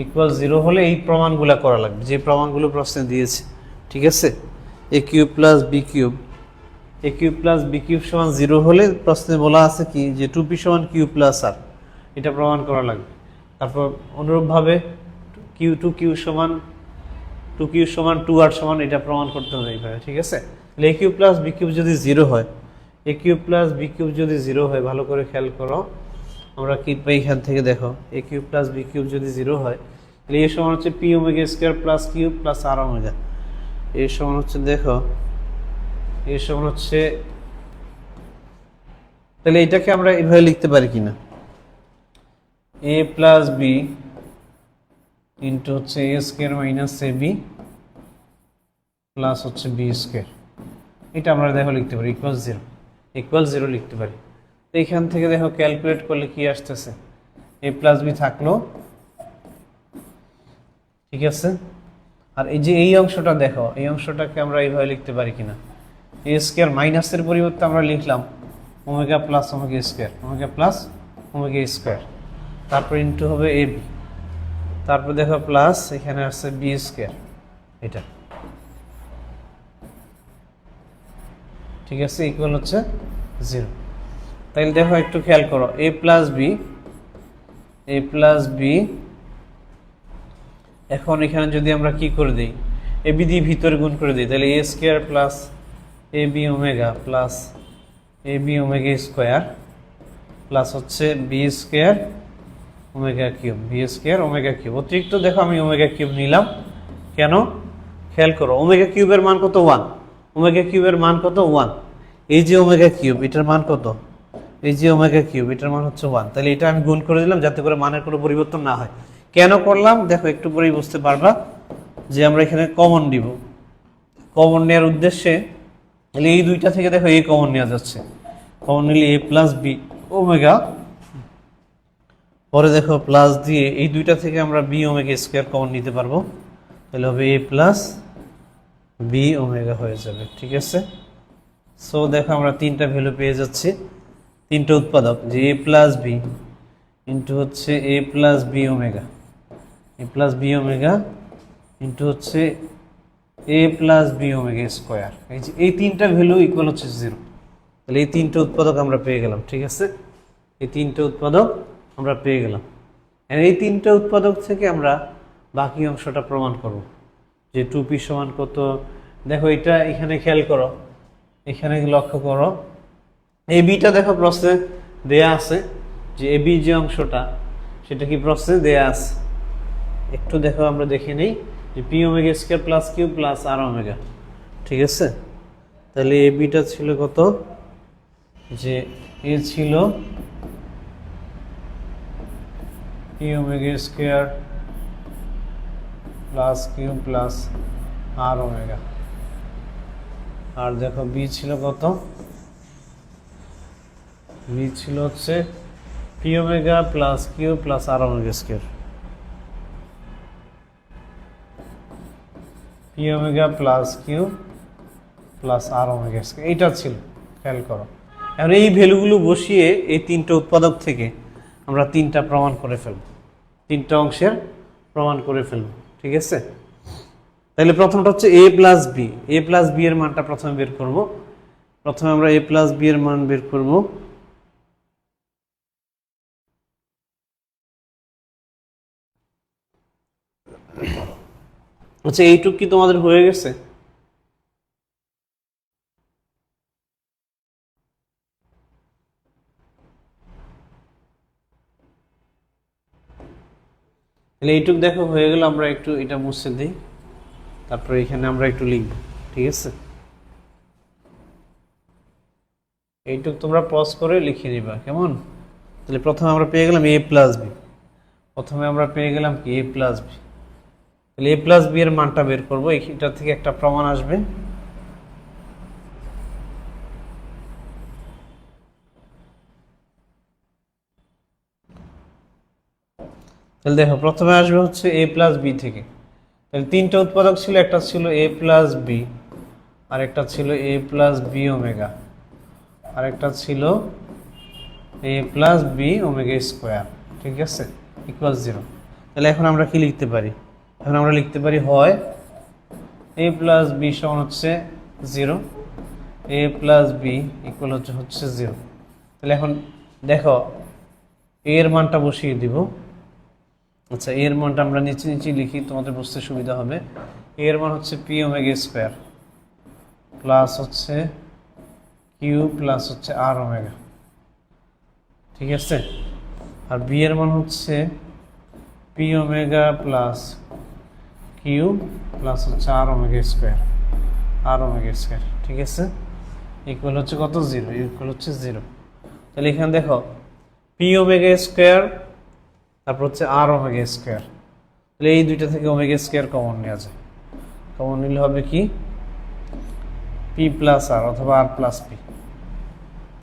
equal 0 হলে এই প্রমাণগুলো করা লাগবে, যে প্রমাণগুলো প্রশ্নে দিয়েছে, ঠিক আছে। a cube plus B cube, a cube plus B cube সমান 0 হলে প্রশ্নে বলা আছে কি যে 2p সমান কিউ প্লাস আর, এটা প্রমাণ করা লাগবে। তারপর অনুরূপভাবে টু কিউ সমান 2r সমান, এটা প্রমাণ করতে হবে এইভাবে, ঠিক আছে। তাহলে a cube plus B cube যদি 0 হয়, a cube plus B cube যদি 0 হয়, ভালো করে খেয়াল করো আমরা কি পাই এখান থেকে। দেখো a cube plus B cube যদি 0 হয়, তাহলে এর সমান হচ্ছে P omega square plus cube plus R omega, এর সমান হচ্ছে দেখো এর সমান হচ্ছে, তাহলে এটাকে আমরা এভাবে লিখতে পারি কিনা, a প্লাস বি ইন্টু হচ্ছে a square minus A B plus হচ্ছে বি স্কয়ার, এটা আমরা দেখো লিখতে পারি ইকুয়াল 0 লিখতে পারি। তো এখান থেকে দেখো ক্যালকুলেট করলে কি আসতেছে, a প্লাস বি থাকলো, ঠিক আছে। আর এই যে এই অংশটা দেখো, এই অংশটাকে আমরা এইভাবে লিখতে পারি কিনা, a স্কয়ার মাইনাসের পরিবর্তে আমরা লিখলাম omega plus omega square, omega plus omega square, তারপর ইন্টু হবে এ বি, তারপর দেখো প্লাস এখানে আসছে বি স্কয়ার, এটা ঠিক আছে, ইকুয়াল হচ্ছে 0। তাহলে দেখো একটু খেয়াল করো, a প্লাস বি, এখন এখানে যদি আমরা কি করে দিই, এ বি দিয়ে ভিতরে গুণ করে দিই, তাহলে a square plus A B omega plus A B omega square plus হচ্ছে B square omega cube, B square omega cube. অতিরিক্ত দেখো আমি ওমেগা কিউব নিলাম কেন, খেয়াল করো ওমেগা কিউবের মান কত 1, ওমেগা কিউবের মান কত 1, এই যে ওমেগা কিউব এটার মান কত, এই যে ওমেগা কিউব এটার মান হচ্ছে 1, তাহলে এটা আমি গুণ করে দিলাম যাতে করে মানের কোনো পরিবর্তন না হয়। কেন করলাম দেখো একটু পরেই বুঝতে পারবা, যে আমরা এখানে কমন দিব, কমন নেওয়ার উদ্দেশ্যে, তাহলে এই দুইটা থেকে দেখো এ কমন নেওয়া যাচ্ছে, কমন নিলে a প্লাস বি ওমেগা, পরে দেখো প্লাস দিয়ে এই দুইটা থেকে আমরা বি ওমেগা স্কয়ার কমন নিতে পারবো, তাহলে হবে a প্লাস বি ওমেগা হয়ে যাবে। ঠিক আছে, সো দেখো আমরা তিনটা ভ্যালু পেয়ে যাচ্ছি, তিনটা উৎপাদক, যে এ প্লাস বি ইন্টু হচ্ছে এ প্লাস বি ওমেগা, এ প্লাস বি ওমেগা ইন্টু হচ্ছে এ প্লাস বি ওমেগা স্কোয়ার। এই যে এই তিনটা ভ্যালু ইকুয়াল হচ্ছে 0। তাহলে এই তিনটা উৎপাদক আমরা পেয়ে গেলাম। ঠিক আছে, এই তিনটা উৎপাদক আমরা পেয়ে গেলাম। এই তিনটা উৎপাদক থেকে আমরা বাকি অংশটা প্রমাণ করব, যে 2p সমান কত। দেখো এটা এখানে খেয়াল করো, এখানে লক্ষ্য করো, এ বিটা দেখো প্রশ্নে দেয়া আছে, যে এ বি যে অংশটা সেটা কি প্রশ্নে দেয়া আছে। একটু দেখো আমরা দেখে নেই, যে P omega square plus Q plus R omega. ঠিক আছে, তাহলে এ বিটা ছিল কত, যে এ ছিল P omega square plus Q plus R omega, আর দেখো বি ছিল কত, বি ছিল হচ্ছে P omega plus Q plus R omega square, P omega plus Q plus R omega square, এইটা ছিল। খেয়াল করো, এখন এই ভ্যালুগুলো বসিয়ে এই তিনটা উৎপাদক থেকে আমরা তিনটা প্রমাণ করে ফেলব, তিনটা অংশের প্রমাণ করে ফেলব। ঠিক আছে, তাহলে প্রথমটা হচ্ছে এ প্লাস বি, এ প্লাস বি এর মানটা প্রথমে বের করব। প্রথমে আমরা এ প্লাস বি এর মান বের করব। আচ্ছা, এইটুক কি তোমাদের হয়ে গেছে? তাহলে এইটুক দেখো হয়ে গেল, আমরা একটু এটা মুছে দিই, তারপরে এখানে আমরা একটু লিখব। ঠিক আছে, এইটুক তোমরা পজ করে লিখে নিবা, কেমন? তাহলে প্রথমে আমরা পেয়ে গেলাম এ প্লাস বি, প্রথমে আমরা পেয়ে গেলাম কি এ প্লাস বি। তাহলে এ প্লাস বি এর মানটা বের করবো, এটা থেকে একটা প্রমাণ আসবে। তাহলে দেখো প্রথমে আসবে হচ্ছে এ প্লাস বি থেকে। তাহলে তিনটা উৎপাদক ছিল, একটা ছিল এ প্লাস বি, আর একটা ছিল এ প্লাস বি ওমেগা, আর একটা ছিল এ প্লাস বি ওমেগা স্কোয়ার। ঠিক আছে, ইকুয়াল 0। তাহলে এখন আমরা কি লিখতে পারি? এখন আমরা লিখতে পারি হয় এ প্লাস বি সমান হচ্ছে 0, এ প্লাস বি ইকুয়াল হচ্ছে 0। তাহলে এখন দেখো এর মানটা বসিয়ে দিব। আচ্ছা, এর মানটা আমরা নিচে নিচে লিখি, তোমাদের বুঝতে সুবিধা হবে। এর মান হচ্ছে পি ওমেগা স্কোয়ার প্লাস হচ্ছে কিউ প্লাস হচ্ছে আর ওমেগা। ঠিক আছে, আর বি এর মান হচ্ছে P omega plus Q plus হচ্ছে R omega square, R omega square. ঠিক আছে, ইকুয়াল হচ্ছে কত? 0, ইকুয়াল হচ্ছে 0। তাহলে এখানে দেখো পি ওমেগা স্কোয়ার, তারপর হচ্ছে আর ওমেগা স্কোয়ার। তাহলে এই দুইটা থেকে ওমেগা স্কোয়ার কমন নেওয়া যায়, কমন নিলে হবে কি পি প্লাস আর অথবা আর প্লাস পি।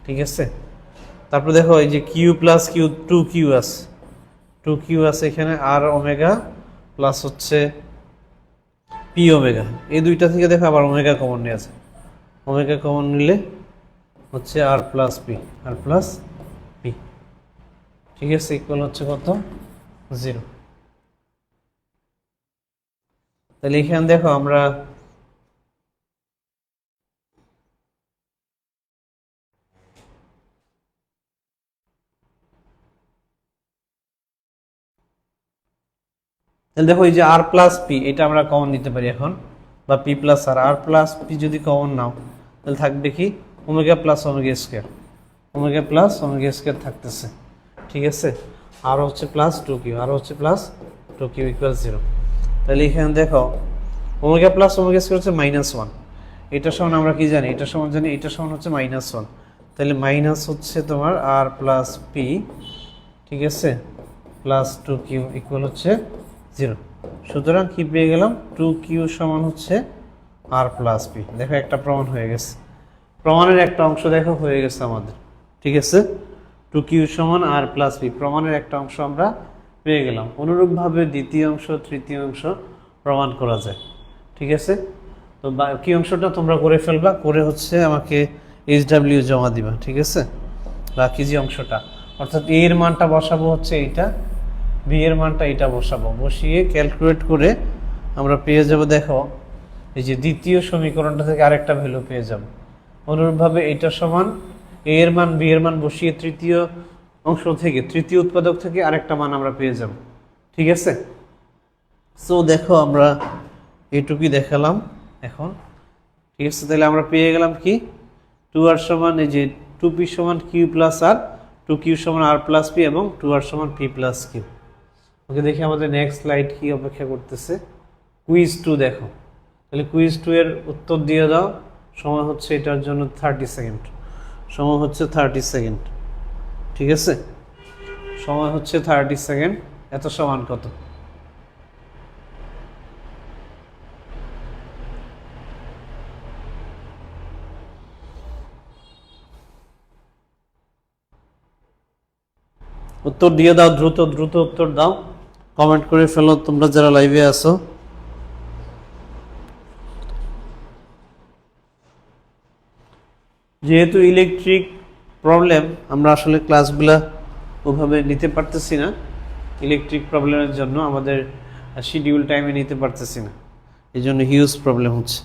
ঠিক আছে, তারপর দেখো এই যে কিউ প্লাস কিউ, 2q আছে, 2q আছে এখানে, আর ওমেগা প্লাস হচ্ছে পি ওমেগা। এই দুইটা থেকে দেখো আবার ওমেগা কমন নেওয়া যায়, ওমেগা কমন নিলে হচ্ছে আর প্লাস পি, আর প্লাস পি। ঠিক আছে, ইকুয়াল হচ্ছে কত? 0। তাহলে এখানে দেখো আমরা তাহলে দেখো এই যে আর প্লাস পি, এটা আমরা কমন নিতে পারি এখন, বা পি প্লাস আর, আর প্লাস পি যদি কমন নাও তাহলে থাকবে কি omega plus omega square, omega plus omega square থাকতেছে। ঠিক আছে, আর হচ্ছে প্লাস 2q, আর হচ্ছে প্লাস 2q ইকুয়াল 0। তাহলে এখানে দেখো ওমেগা প্লাস ওমেগা স্কোয়ার হচ্ছে -1, এটা সমান আমরা কি জানি, এটা সমান জানি, এটা সমান হচ্ছে -1। তাহলে মাইনাস হচ্ছে তোমার আর প্লাস পি, ঠিক আছে, প্লাস 2q ইকুয়াল হচ্ছে 0। সুতরাং কি পেয়ে গেলাম? 2q সমান হচ্ছে আর প্লাস পি। দেখো একটা প্রমাণ হয়ে গেছে, প্রমাণের একটা অংশ দেখো হয়ে গেছে আমাদের। ঠিক আছে, 2q সমান আর প্লাস পি, প্রমাণের একটা অংশ আমরা পেয়ে গেলাম। অনুরূপভাবে দ্বিতীয় অংশ, তৃতীয় অংশ প্রমাণ করা যায়। ঠিক আছে, তো বাকি অংশটা তোমরা করে ফেলবা, করে হচ্ছে আমাকে HW জমা দিবা, ঠিক আছে। বাকি যে অংশটা অর্থাৎ A এর মানটা বসাবো হচ্ছে এইটা, B এর মানটা এটা বসাবো, বসিয়ে ক্যালকুলেট করে আমরা পেয়ে যাব, দেখো এই যে দ্বিতীয় সমীকরণটা থেকে আরেকটা ভ্যালু পেয়ে যাব। অনুরূপভাবে এটা সমান A এর মান B এর মান বসিয়ে তৃতীয় অংশ থেকে, তৃতীয় উৎপাদক থেকে আরেকটা মান আমরা পেয়ে যাব, ঠিক আছে। সো দেখো আমরা এইটুকুই দেখালাম এখন, ঠিক আছে। তাহলে আমরা পেয়ে গেলাম কি 2r সমান এই যে 2p সমান q প্লাস r, 2q সমান r প্লাস p এবং 2r সমান p প্লাস q। ওকে, দেখি আমাদের নেক্সট স্লাইড কি অপেক্ষা করতেছে। কুইজ 2 দেখো, তাহলে কুইজ 2 এর উত্তর দিয়ে দাও। সময় হচ্ছে এটার জন্য 30 সেকেন্ড, সময় হচ্ছে 30 সেকেন্ড, ঠিক আছে। সময় হচ্ছে 30 সেকেন্ড, এত সমান কত? উত্তর দিয়ে দাও, দ্রুত দ্রুত উত্তর দাও, কমেন্ট করে ফেলো তোমরা যারা লাইভে আছো। যেহেতু ইলেকট্রিক প্রবলেম, আমরা আসলে ক্লাসগুলা ওভাবে নিতে পারতেছি না, ইলেকট্রিক প্রবলেমের জন্য আমাদের শিডিউল টাইমে নিতে পারতেছি না, এই জন্য হিউজ প্রবলেম হচ্ছে।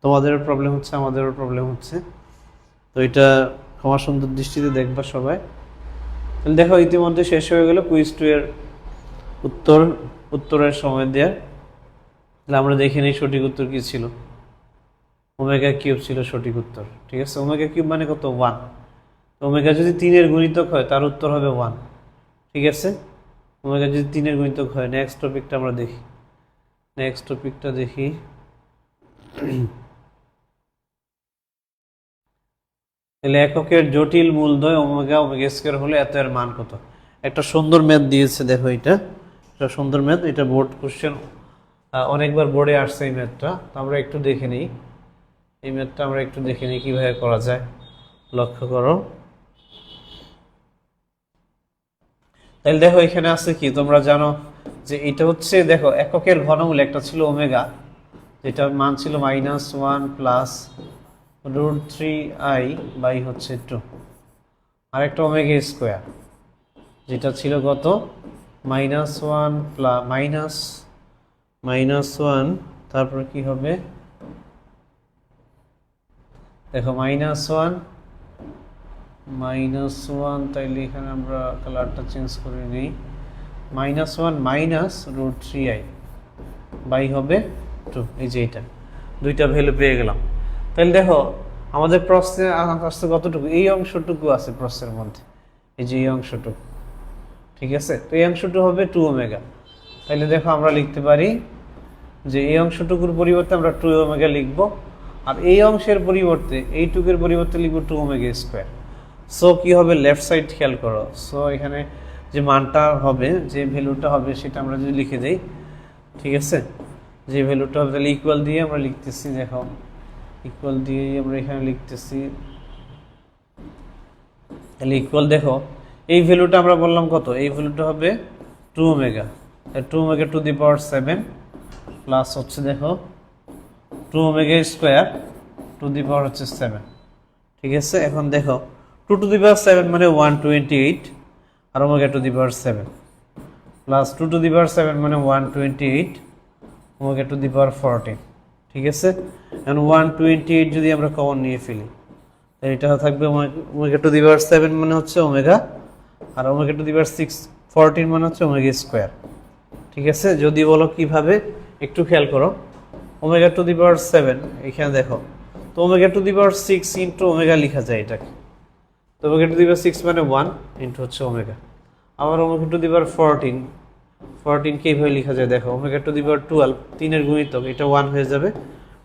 তোমাদেরও প্রবলেম হচ্ছে, আমাদেরও প্রবলেম হচ্ছে, তো এটা ক্ষমা সুন্দর দৃষ্টিতে দেখবা সবাই। তাহলে দেখো ইতিমধ্যে শেষ হয়ে গেল কুইজ 2 এর উত্তরের সময় দেয়া। তাহলে আমরা দেখে নিই সঠিক উত্তর কি ছিল। ওমেগা কিউব ছিল সঠিক উত্তর, ঠিক আছে। ওমেগা কিউব মানে কত? 1। ওমেগা যদি 3 এর গুণিতক হয় তার উত্তর হবে 1, ঠিক আছে। ওমেগা যদি 3 এর গুণিতক হয়। নেক্সট টপিকটা আমরা দেখি, নেক্সট টপিকটা দেখি। তাহলে এককের জটিল মূলদ্বয় ওমেগা ওমেগা স্কয়ার হলে এত এর মান কত? একটা সুন্দর ম্যাথ দিয়েছে, দেখো এটা সুন্দর ম্যাথ, এটা বোর্ড কোশ্চেন, অনেকবার বোর্ডে আসছে এই ম্যাথটা। তো আমরা একটু দেখে নিই, এই ম্যাথটা আমরা একটু দেখে নিই কীভাবে করা যায়। লক্ষ্য করো, তাহলে দেখো এখানে আছে কি, তোমরা জানো যে এটা হচ্ছে, দেখো এককের ঘনমূল একটা ছিল ওমেগা, যেটার মান ছিল -1 প্লাস √3i বাই হচ্ছে 2, আরেকটা ওমেগা স্কোয়ার যেটা ছিল কত? -1 প্লাস -1, তারপর কি হবে দেখো -1, তাইলে এখানে আমরা কালারটা চেঞ্জ করে নিই, -1 মাইনাস √3i বাই হবে 2, এই যে এটা দুইটা ভ্যালু পেয়ে গেলাম। তাহলে দেখো আমাদের প্রশ্নে আসছে কতটুকু, এই অংশটুকু আছে প্রশ্নের মধ্যে, এই যে এই অংশটুকু, ঠিক আছে। তো এই অংশটুকু হবে 2 ওমেগা। তাহলে দেখো আমরা লিখতে পারি যে এই অংশটুকুর পরিবর্তে আমরা 2 ওমেগা লিখব, আর এই অংশের পরিবর্তে, এইটুকুর পরিবর্তে লিখব 2 ওমেগা স্কোয়ার। সো কি হবে, লেফট সাইড খেয়াল করো। সো এখানে যে মানটা হবে, যে ভ্যালুটা হবে সেটা আমরা যদি লিখে দেই, ঠিক আছে, যে ভ্যালুটা হবে, তাহলে ইকুয়াল দিয়ে আমরা লিখতেছি, দেখো ইকুয়াল দিয়ে আমরা এখানে লিখতেছি, তাহলে ইকুয়াল দেখো এই ভ্যালুটা আমরা বললাম কত, এই ভ্যালুটা হবে 2 omega, 2 omega to the power 7 plus হচ্ছে দেখো 2 ওমেগা স্কোয়ার টু দি পাওয়ার হচ্ছে 7, ঠিক আছে। এখন দেখো 2 টু দি পাওয়ার 7 মানে 128, আর ওমেগা টু দি পাওয়ার 7 প্লাস 2 টু দি পাওয়ার 7 মানে 128 ওমেগা টু দি পাওয়ার 14, ঠিক আছে। এখন 128 যদি আমরা কমন নিয়ে ফেলি, তাহলে এটা থাকবে ওমেগা টু দি পাওয়ার 7 মানে হচ্ছে ওমেগা, আর ওমেগা টু দি পাওয়ার 14 মানে হচ্ছে ওমেগা স্কোয়ার, ঠিক আছে। যদি বলো কিভাবে, একটু খেয়াল করো, ওমেগা টু দি পাওয়ার 7 এখানে দেখো, তো omega to the power 6 into omega লেখা যায় এটাকে, তো ওমেগা টু দি পাওয়ার 6 মানে 1 ইন্টু হচ্ছে ওমেগা। আবার ওমেগা টু দি পাওয়ার 14 কে এইভাবে লেখা যায়, দেখো ওমেগা টু দি পাওয়ার 12 3 এর গুণিতক, এটা 1 হয়ে যাবে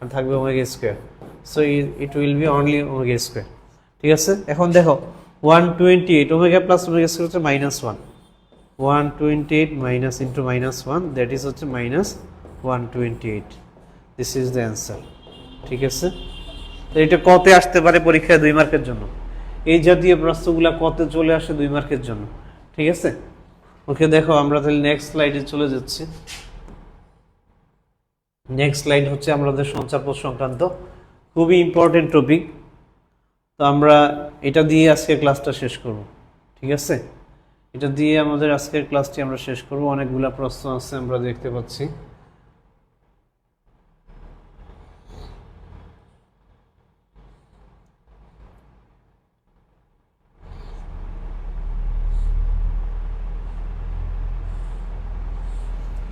আর থাকবে omega square. So it will be only omega square, ঠিক আছে। এখন দেখো 128 ওমেগা প্লাস ওমেগা স্কোয়ার হচ্ছে -1, 128 মাইনাস ইন্টু -1 দ্যাট ইজ হচ্ছে -128, দিস ইজ দ্য অ্যান্সার, ঠিক আছে। তো এটা কতে আসতে পারে পরীক্ষায় 2 মার্কের জন্য, এই জাতীয় প্রশ্নগুলা কতে চলে আসে 2 মার্কের জন্য, ঠিক আছে। ওকে, দেখো আমরা তাহলে নেক্সট স্লাইডে চলে যাচ্ছি। নেক্সট স্লাইড হচ্ছে আমাদের সঞ্চারপথ সংক্রান্ত, খুবই ইম্পর্টেন্ট টপিক। তো আমরা এটা দিয়ে আজকের ক্লাসটা শেষ করব, ঠিক আছে? এটা দিয়ে আমাদের আজকের ক্লাসটি আমরা শেষ করব। অনেকগুলা প্রশ্ন আছে আমরা দেখতে পাচ্ছি।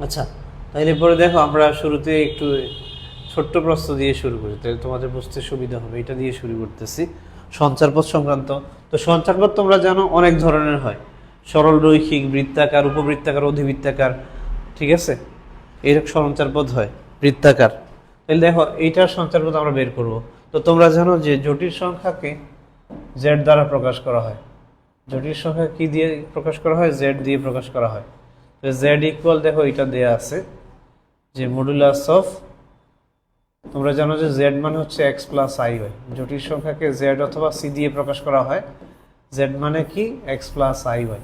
আচ্ছা, তাইলে পরে দেখো আমরা শুরুতে একটু ছোট্ট প্রশ্ন দিয়ে শুরু করি, তাহলে তোমাদের বুঝতে সুবিধা হবে। এটা দিয়ে শুরু করতেছি, সঞ্চারপথ সংক্রান্ত। তো সঞ্চারপথ তোমরা জানো অনেক ধরনের হয়, সরল রৈখিক, বৃত্তাকার, উপবৃত্তাকার, অধিবৃত্তাকার, ঠিক আছে? এইরকম সঞ্চারপথ হয়, বৃত্তাকার। তাহলে দেখো এইটার সঞ্চারপথ আমরা বের করব। তো তোমরা জানো যে জটিল সংখ্যাকে জেড দ্বারা প্রকাশ করা হয়। জটিল সংখ্যা কি দিয়ে প্রকাশ করা হয়? জেড দিয়ে প্রকাশ করা হয়। জেড ইকুয়াল, দেখো এটা দেয়া আছে যে মডুলাস অফ, তোমরা জানো যে জেড মানে হচ্ছে এক্স প্লাস আই ওয়াই। জটিল সংখ্যাকে জেড অথবা সি দিয়ে প্রকাশ করা হয়। জেড মানে কি? X plus I Y.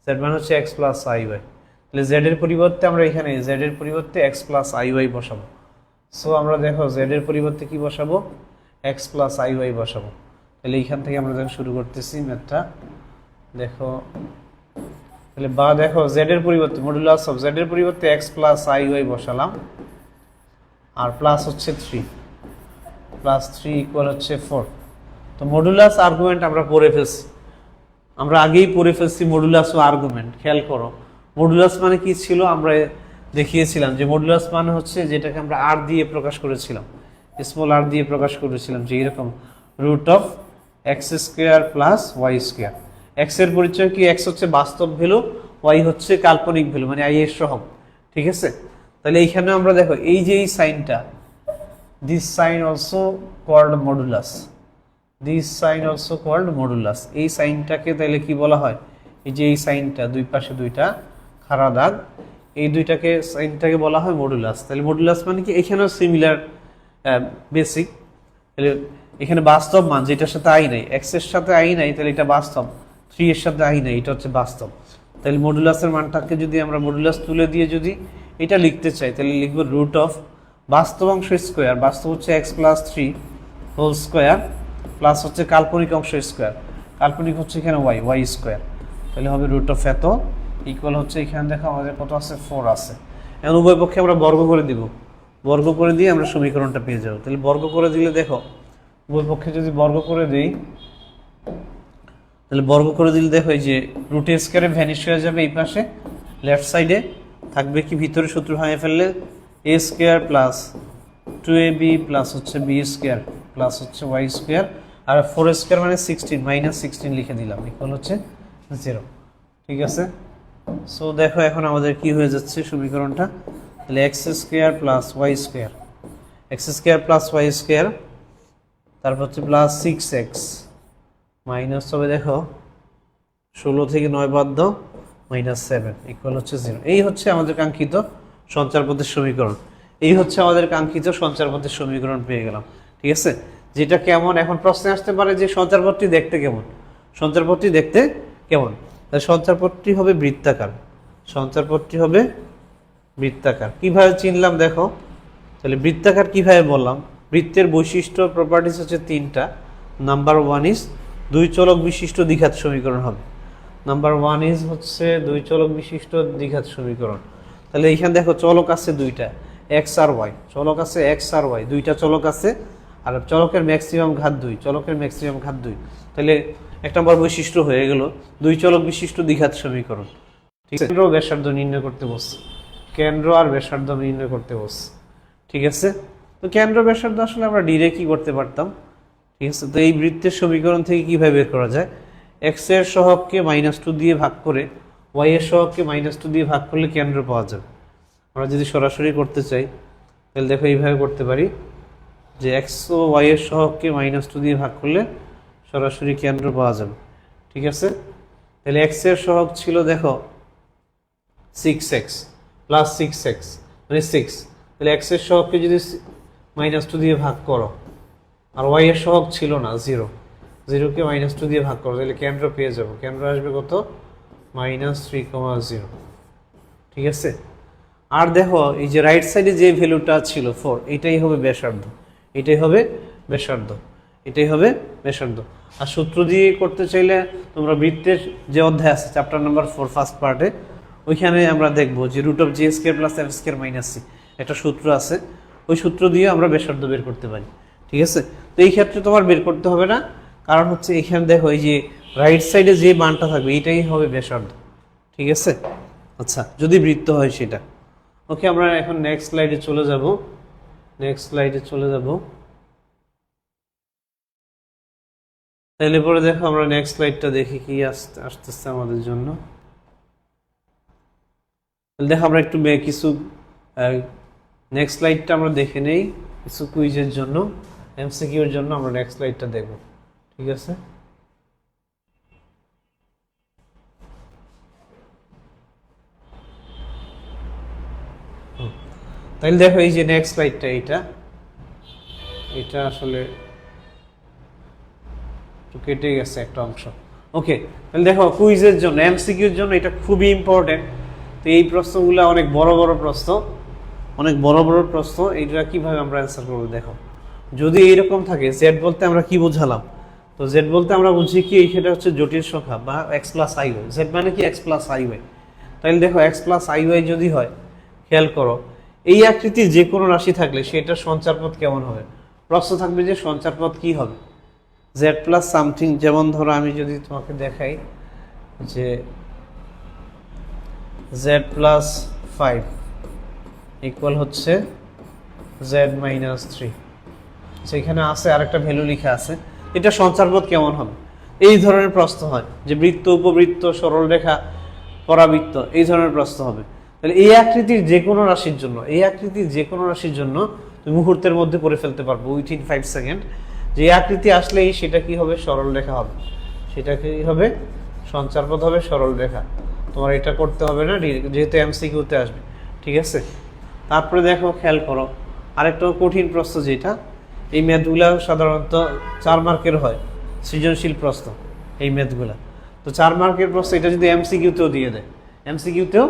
Z মানে হচ্ছে এক্স প্লাস আই ওয়াই। তাহলে জেড এর পরিবর্তে আমরা এখানে জেড এর পরিবর্তে এক্স প্লাস আই ওয়াই বসাবো। সো আমরা দেখো জেড এর পরিবর্তে কি বসাবো? এক্স প্লাস আই ওয়াই বসাবো। তাহলে এইখান থেকে আমরা যখন শুরু করতেছি ম্যাথটা, দেখো তাহলে বা দেখো জেড এর পরিবর্তে মডুলাস অফ জেড এর পরিবর্তে এক্স প্লাস আই ওয়াই বসালাম, আর প্লাস হচ্ছে 3, প্লাস 3 ইকুয়াল হচ্ছে 4। তো মডুলাস আর্গুমেন্ট আমরা পড়ে ফেলছি, আমরা আগেই পড়ে ফেলছি মডুলাস ও আর্গুমেন্ট। খেয়াল করো মডুলাস মানে কি ছিল, আমরা দেখিয়েছিলাম যে মডুলাস মানে হচ্ছে যেটাকে আমরা আর দিয়ে প্রকাশ করেছিলাম, স্মল আর দিয়ে প্রকাশ করেছিলাম, যে এরকম root of X square plus Y square. X এর পরিচয় কি? এক্স হচ্ছে বাস্তব ভ্যালু, ওয়াই হচ্ছে কাল্পনিক ভ্যালু, মানে আই এর সহগ, ঠিক আছে? তাহলে এইখানে আমরা দেখো এই যে এই সাইনটা, this sign also called modulus, this sign also called modulus. এই সাইনটাকে তাহলে কি বলা হয়? এই যে এই সাইনটা, দুই পাশে দুইটা খাড়া দাগ, এই দুইটাকে সাইনটাকে বলা হয় মডুলাস। তাহলে মডুলাস মানে কি? এখানেও সিমিলার বেসিক। তাহলে এখানে বাস্তব মান যেটার সাথে আই নাই, এক্স এর সাথে আই নাই, তাহলে এটা বাস্তব, 3 এর সাথে আই নাই, এটা হচ্ছে বাস্তব। তাহলে মডুলাসের মানটাকে যদি আমরা মডুলাস তুলে দিয়ে যদি এটা লিখতে চাই, তাহলে লিখব রুট অফ বাস্তব অংশ স্কোয়ার, বাস্তব হচ্ছে X plus 3 whole square, plus হচ্ছে কাল্পনিক অংশ স্কোয়ার, কাল্পনিক হচ্ছে এখানে ওয়াই, ওয়াই স্কোয়ার। তাহলে হবে রুট অফ এত ইকুয়াল হচ্ছে এখানে দেখো আমাদের কত আছে? 4 আছে। এখন উভয় পক্ষে আমরা বর্গ করে দিব, বর্গ করে দিয়ে আমরা সমীকরণটা পেয়ে যাবো। তাহলে বর্গ করে দিলে দেখো উভয় পক্ষে যদি বর্গ করে দিই, তাহলে বর্গ করে দিলে দেখো এই যে রুট এ স্কোয়ারে ভ্যানিশ হয়ে যাবে, এই পাশে লেফট সাইডে থাকবে কি? ভিতরে সূত্র ভাঙে ফেললে এ স্কোয়ার প্লাস 2ab প্লাস হচ্ছে বি স্কোয়ার প্লাস হচ্ছে ওয়াই স্কোয়ার, আর 4 স্কোয়ার মানে 16, মাইনাস 16 লিখে দিলাম, ইকুয়াল হচ্ছে 0, ঠিক আছে? সো দেখো এখন আমাদের কি হয়ে যাচ্ছে সমীকরণটা, তাহলে X square plus Y square, X square plus Y square, তারপর হচ্ছে প্লাস 6x মাইনাস হবে দেখো 16 থেকে 9 বাদ দাও, -7 ইকুয়াল হচ্ছে 0। এই হচ্ছে আমাদের কাঙ্ক্ষিত সঞ্চারপথের সমীকরণ, এই হচ্ছে আমাদের কাঙ্ক্ষিত সঞ্চারপথের সমীকরণ পেয়ে গেলাম, ঠিক আছে? যেটা কেমন, এখন প্রশ্নে আসতে পারে যে সঞ্চারপথটি দেখতে কেমন, সঞ্চারপথটি দেখতে কেমন? তাহলে সঞ্চারপথটি হবে বৃত্তাকার, সঞ্চারপথটি হবে বৃত্তাকার। কিভাবে চিনলাম দেখো, তাহলে বৃত্তাকার কিভাবে বললাম? বৃত্তের বৈশিষ্ট্য প্রপার্টিস হচ্ছে 3টা। নাম্বার 1 ইজ দুই চলক বিশিষ্ট দ্বিঘাত সমীকরণ হবে, নাম্বার 1 ইজ হচ্ছে দুই চলক বিশিষ্ট দ্বিঘাত সমীকরণ। তাহলে এইখানে দেখো চলক আছে দুইটা, এক্স আর ওয়াই, চলক আছে এক্স আর ওয়াই, দুইটা চলক আছে, আর চলকের ম্যাক্সিমাম ঘাত 2, চলকের ম্যাক্সিমাম ঘাত 2। তাহলে এক নম্বর বৈশিষ্ট্য হয়ে গেল দুই চলক বিশিষ্ট দ্বিঘাত সমীকরণ, ঠিক আছে? কেন্দ্র ব্যাসার্ধ নির্ণয় করতে বসছে, কেন্দ্র আর ব্যাসার্ধ নির্ণয় করতে বসছে, ঠিক আছে? তো কেন্দ্র ব্যাসার্ধ আসলে আমরা ডিরেক্টই করতে পারতাম, ঠিক আছে? তো এই বৃত্তের সমীকরণ থেকে কিভাবে বের করা যায়? এক্স এর সহগকে -2 দিয়ে ভাগ করে ওয়াই এর সহগকে -2 দিয়ে ভাগ করলে কেন্দ্র পাওয়া যাবে। আমরা যদি সরাসরি করতে চাই তাহলে দেখো এইভাবে করতে পারি যে এক্স ও ওয়াই এর সহগকে -2 দিয়ে ভাগ করলে সরাসরি কেন্দ্র পাওয়া যাবে, ঠিক আছে? তাহলে এক্স এর সহগ ছিল দেখো 6x প্লাস 6x মানে 6, তাহলে এক্স এর সহগকে যদি -2 দিয়ে ভাগ করো, আর ওয়াই এর সহগ ছিল না 0, 0কে -2 দিয়ে ভাগ করো, তাহলে কেন্দ্র পেয়ে যাবো। কেন্দ্র আসবে কত? -3,0, ঠিক আছে? আর দেখো এই যে রাইট সাইডে যে ভ্যালুটা ছিল 4, এটাই হবে ব্যাসার্ধ, এটাই হবে ব্যাসার্ধ, এটাই হবে ব্যাসার্ধ। আর সূত্র দিয়ে করতে চাইলে তোমরা বৃত্তের যে অধ্যায় আছে চ্যাপ্টার নাম্বার 4 ফার্স্ট পার্টে, ওইখানে আমরা দেখব যে √(j² + f² - c) একটা সূত্র আছে, ওই সূত্র দিয়ে আমরা ব্যাসার্ধ বের করতে পারি। ঠিক আছে, তো এই ক্ষেত্রে তোমার বের করতে হবে না, কারণ হচ্ছে এখানে দেখো এই যে রাইট সাইডে যে মানটা থাকবে এটাই হবে ব্যাসার্ধ। ঠিক আছে, আচ্ছা যদি বৃত্ত হয় সেটা। ওকে, আমরা এখন নেক্সট স্লাইডে চলে যাব। নেক্সট স্লাইডে চলে যাব। তাহলে পরে দেখো আমরা নেক্সট স্লাইডটা দেখি কি আসতেছে আমাদের জন্য। দেখো আমরা একটু কিছু নেক্সট স্লাইডটা আমরা দেখে নেই কিছু কুইজের জন্য, এমসিকিউর জন্য আমরা নেক্সট স্লাইডটা দেখব। ঠিক আছে, তাহলে দেখো এই যে নেক্সট স্লাইডটা, এটা আসলে কেটে গেছে একটা অংশ। ওকে, তাহলে দেখো কুইজের জন্য এমসিকিউর জন্য এটা খুবই ইম্পর্টেন্ট। তো এই প্রশ্নগুলো অনেক বড় বড় প্রশ্ন, অনেক বড় বড় প্রশ্ন। এইটা কিভাবে আমরা অ্যান্সার করবো দেখো। যদি এইরকম থাকে, জেড বলতে আমরা কি বোঝালাম? তো জেড বলতে আমরা বুঝি কি সেটা হচ্ছে জটিল সংখ্যা বা x+iy। জেড মানে কি x+iy। তাহলে দেখো x+iy যদি হয়, খেয়াল করো এই আকৃতির যে কোনো রাশি থাকলে সেটার সঞ্চার পথ কেমন হবে? প্রশ্ন থাকবে যে সঞ্চার পথ কি হবে, জেড প্লাস সামথিং। যেমন ধরো আমি যদি তোমাকে দেখাই যে z+5 ইকুয়াল হচ্ছে z-3, সেখানে আছে আরেকটা ভ্যালু লেখা আছে, এটা সঞ্চারপথ কেমন হবে? এই ধরনের প্রশ্ন হয় যে বৃত্ত, উপবৃত্ত, সরলরেখা, পরাবৃত্ত, এই ধরনের প্রশ্ন হবে। তাহলে এই আকৃতির যে কোনো রাশির জন্য, এই আকৃতির যে কোনো রাশির জন্য তুমি মুহূর্তের মধ্যে করে ফেলতে পারবো, উইথিন 5 সেকেন্ড। যে আকৃতি আসলেই সেটা কি হবে? সরলরেখা হবে। সেটা কি হবে? সঞ্চারপথ হবে, সরলরেখা। তোমার এটা করতে হবে না, যেহেতু এমসিকিউতে আসবে। ঠিক আছে, তারপরে দেখো খেয়াল করো আরেকটা কঠিন প্রশ্ন, যেটা এই ম্যাথগুলা সাধারণত 4 মার্কের হয়, সৃজনশীল প্রশ্ন এই ম্যাথগুলা। তো 4 মার্কের প্রশ্ন, এটা যদি এমসিকিউতেও দিয়ে দেয়, এমসিকিউতেও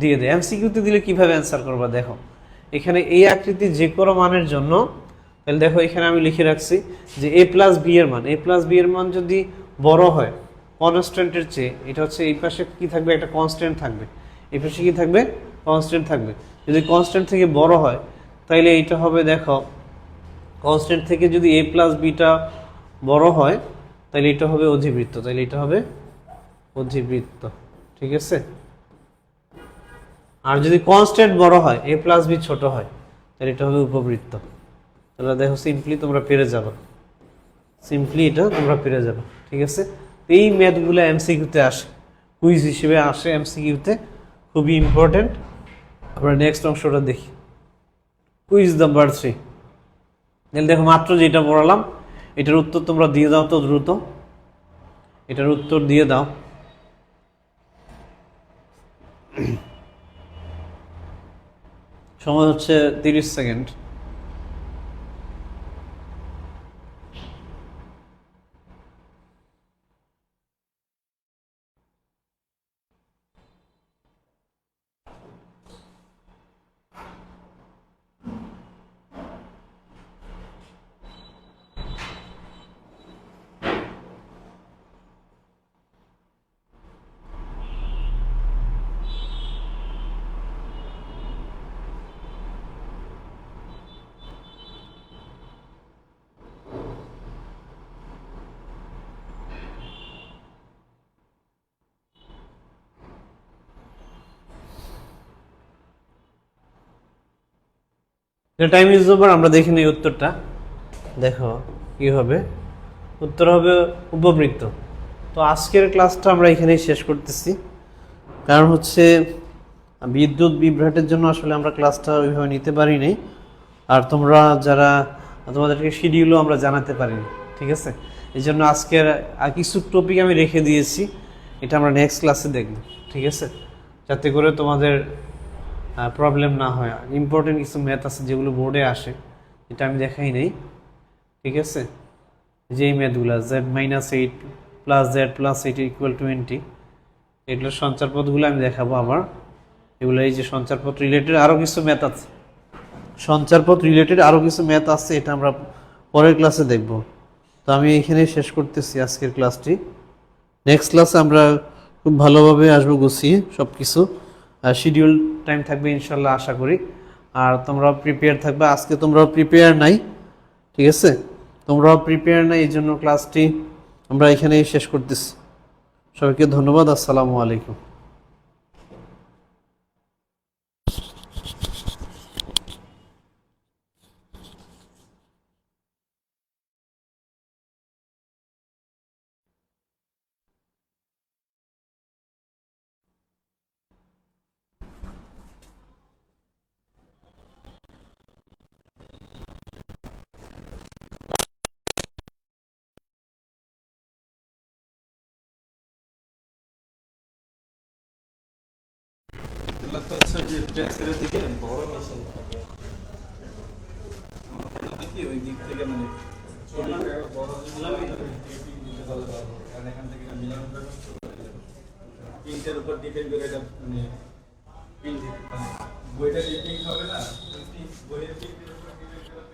দিয়ে দেয়। এমসিকিউতে দিলে কিভাবে অ্যান্সার করবা দেখো। এখানে এই আকৃতির যে কোনো মানের জন্য, তাহলে দেখো এখানে আমি লিখে রাখছি যে a+b এর মান, a+b এর মান যদি বড় হয় কনস্ট্যান্টের চেয়ে, এটা হচ্ছে এই পাশে কি থাকবে? একটা কনস্ট্যান্ট থাকবে। এই পাশে কি থাকবে? কনস্ট্যান্ট থাকবে। যদি কনস্ট্যান্ট থেকে বড় হয় তাইলে এইটা হবে, দেখো কনস্ট্যান্ট থেকে যদি a+bটা বড় হয় তাহলে এটা হবে অধিবৃত্ত, তাহলে এটা হবে অধিবৃত্ত। ঠিক আছে, আর যদি কনস্ট্যান্ট বড় হয়, a+b ছোট হয়, তাহলে এটা হবে উপবৃত্ত। তাহলে দেখো সিম্পলি তোমরা পেরে যাবে, সিম্পলি এটা তোমরা পেরে যাবে। ঠিক আছে, এই ম্যাথগুলো এমসিকিউতে আসে, কুইজ হিসেবে আসে এমসিকিউতে, খুবই ইম্পর্টেন্ট। আমরা নেক্সট অংশটা দেখি, কুইজ নাম্বার 3। তাহলে দেখো মাত্র যেটা পড়ালাম এটার উত্তর তোমরা দিয়ে দাও তো দ্রুত, এটার উত্তর দিয়ে দাও। সময় হচ্ছে 30 সেকেন্ড। টাইম ইজ ওভার, আমরা দেখে নিই উত্তরটা। দেখো কি হবে, উত্তর হবে উপবৃত্ত। তো আজকের ক্লাসটা আমরা এখানেই শেষ করতেছি, কারণ হচ্ছে বিদ্যুৎ বিভ্রাটের জন্য আসলে আমরা ক্লাসটা ওইভাবে নিতে পারিনি, আর তোমরা যারা, তোমাদেরকে শিডিউলও আমরা জানাতে পারিনি। ঠিক আছে, এই জন্য আজকের কিছু টপিক আমি রেখে দিয়েছি, এটা আমরা নেক্সট ক্লাসে দেখব। ঠিক আছে, যাতে করে তোমাদের প্রবলেম না হয়। ইম্পর্টেন্ট কিছু ম্যাথ আছে যেগুলো বোর্ডে আসে, এটা আমি দেখাই নেই। ঠিক আছে, যেই ম্যাথগুলো z-8 + z + 8 = 20, এগুলোর সঞ্চার পথগুলো আমি দেখাবো আবার। এগুলো এই যে সঞ্চারপথ রিলেটেড আরও কিছু ম্যাথ আছে, সঞ্চারপথ রিলেটেড আরও কিছু ম্যাথ আছে, এটা আমরা পরের ক্লাসে দেখব। তো আমি এখানে শেষ করতেছি আজকের ক্লাসটি। নেক্সট ক্লাসে আমরা খুব ভালোভাবে আসবো গুছিয়ে সব কিছু, আর শিডিউল টাইম থাকবে ইনশাল্লাহ আশা করি। আর তোমরাও প্রিপেয়ার থাকবে, আজকে তোমরাও প্রিপেয়ার নাই, ঠিক আছে? তোমরাও প্রিপেয়ার নাই, এই জন্য ক্লাসটি আমরা এখানেই শেষ করতেছি। সবাইকে ধন্যবাদ, আসসালামু আলাইকুম। ওই দিক থেকে মানে এখান থেকে প্রিন্টের উপর ডিপেন্ড করে এটা মানে প্রিন্ট বইটা প্রিন্ট হবে না, বইয়ের প্রিন্টের উপর ডিপেন্ড করে।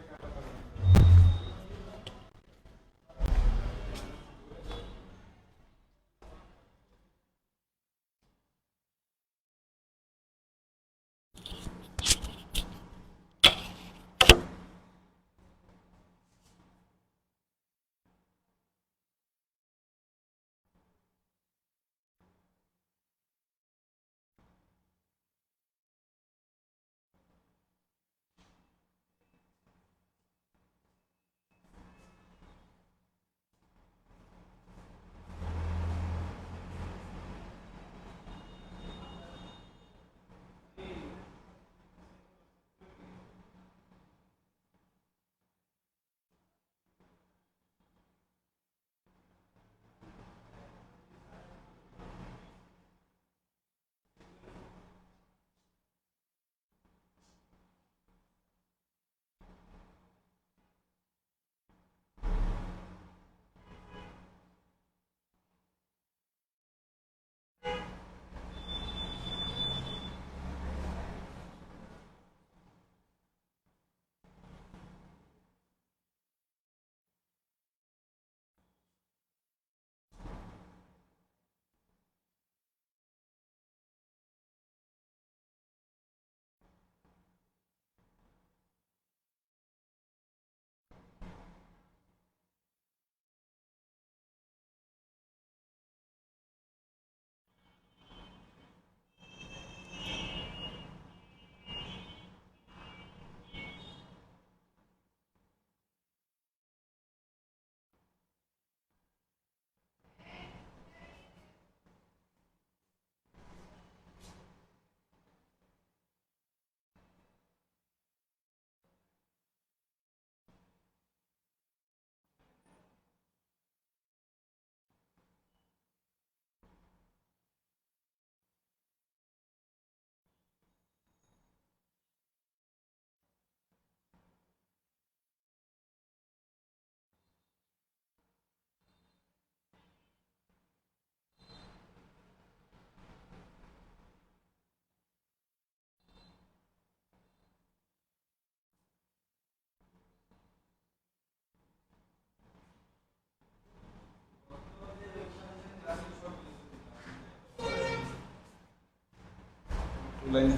লাইনে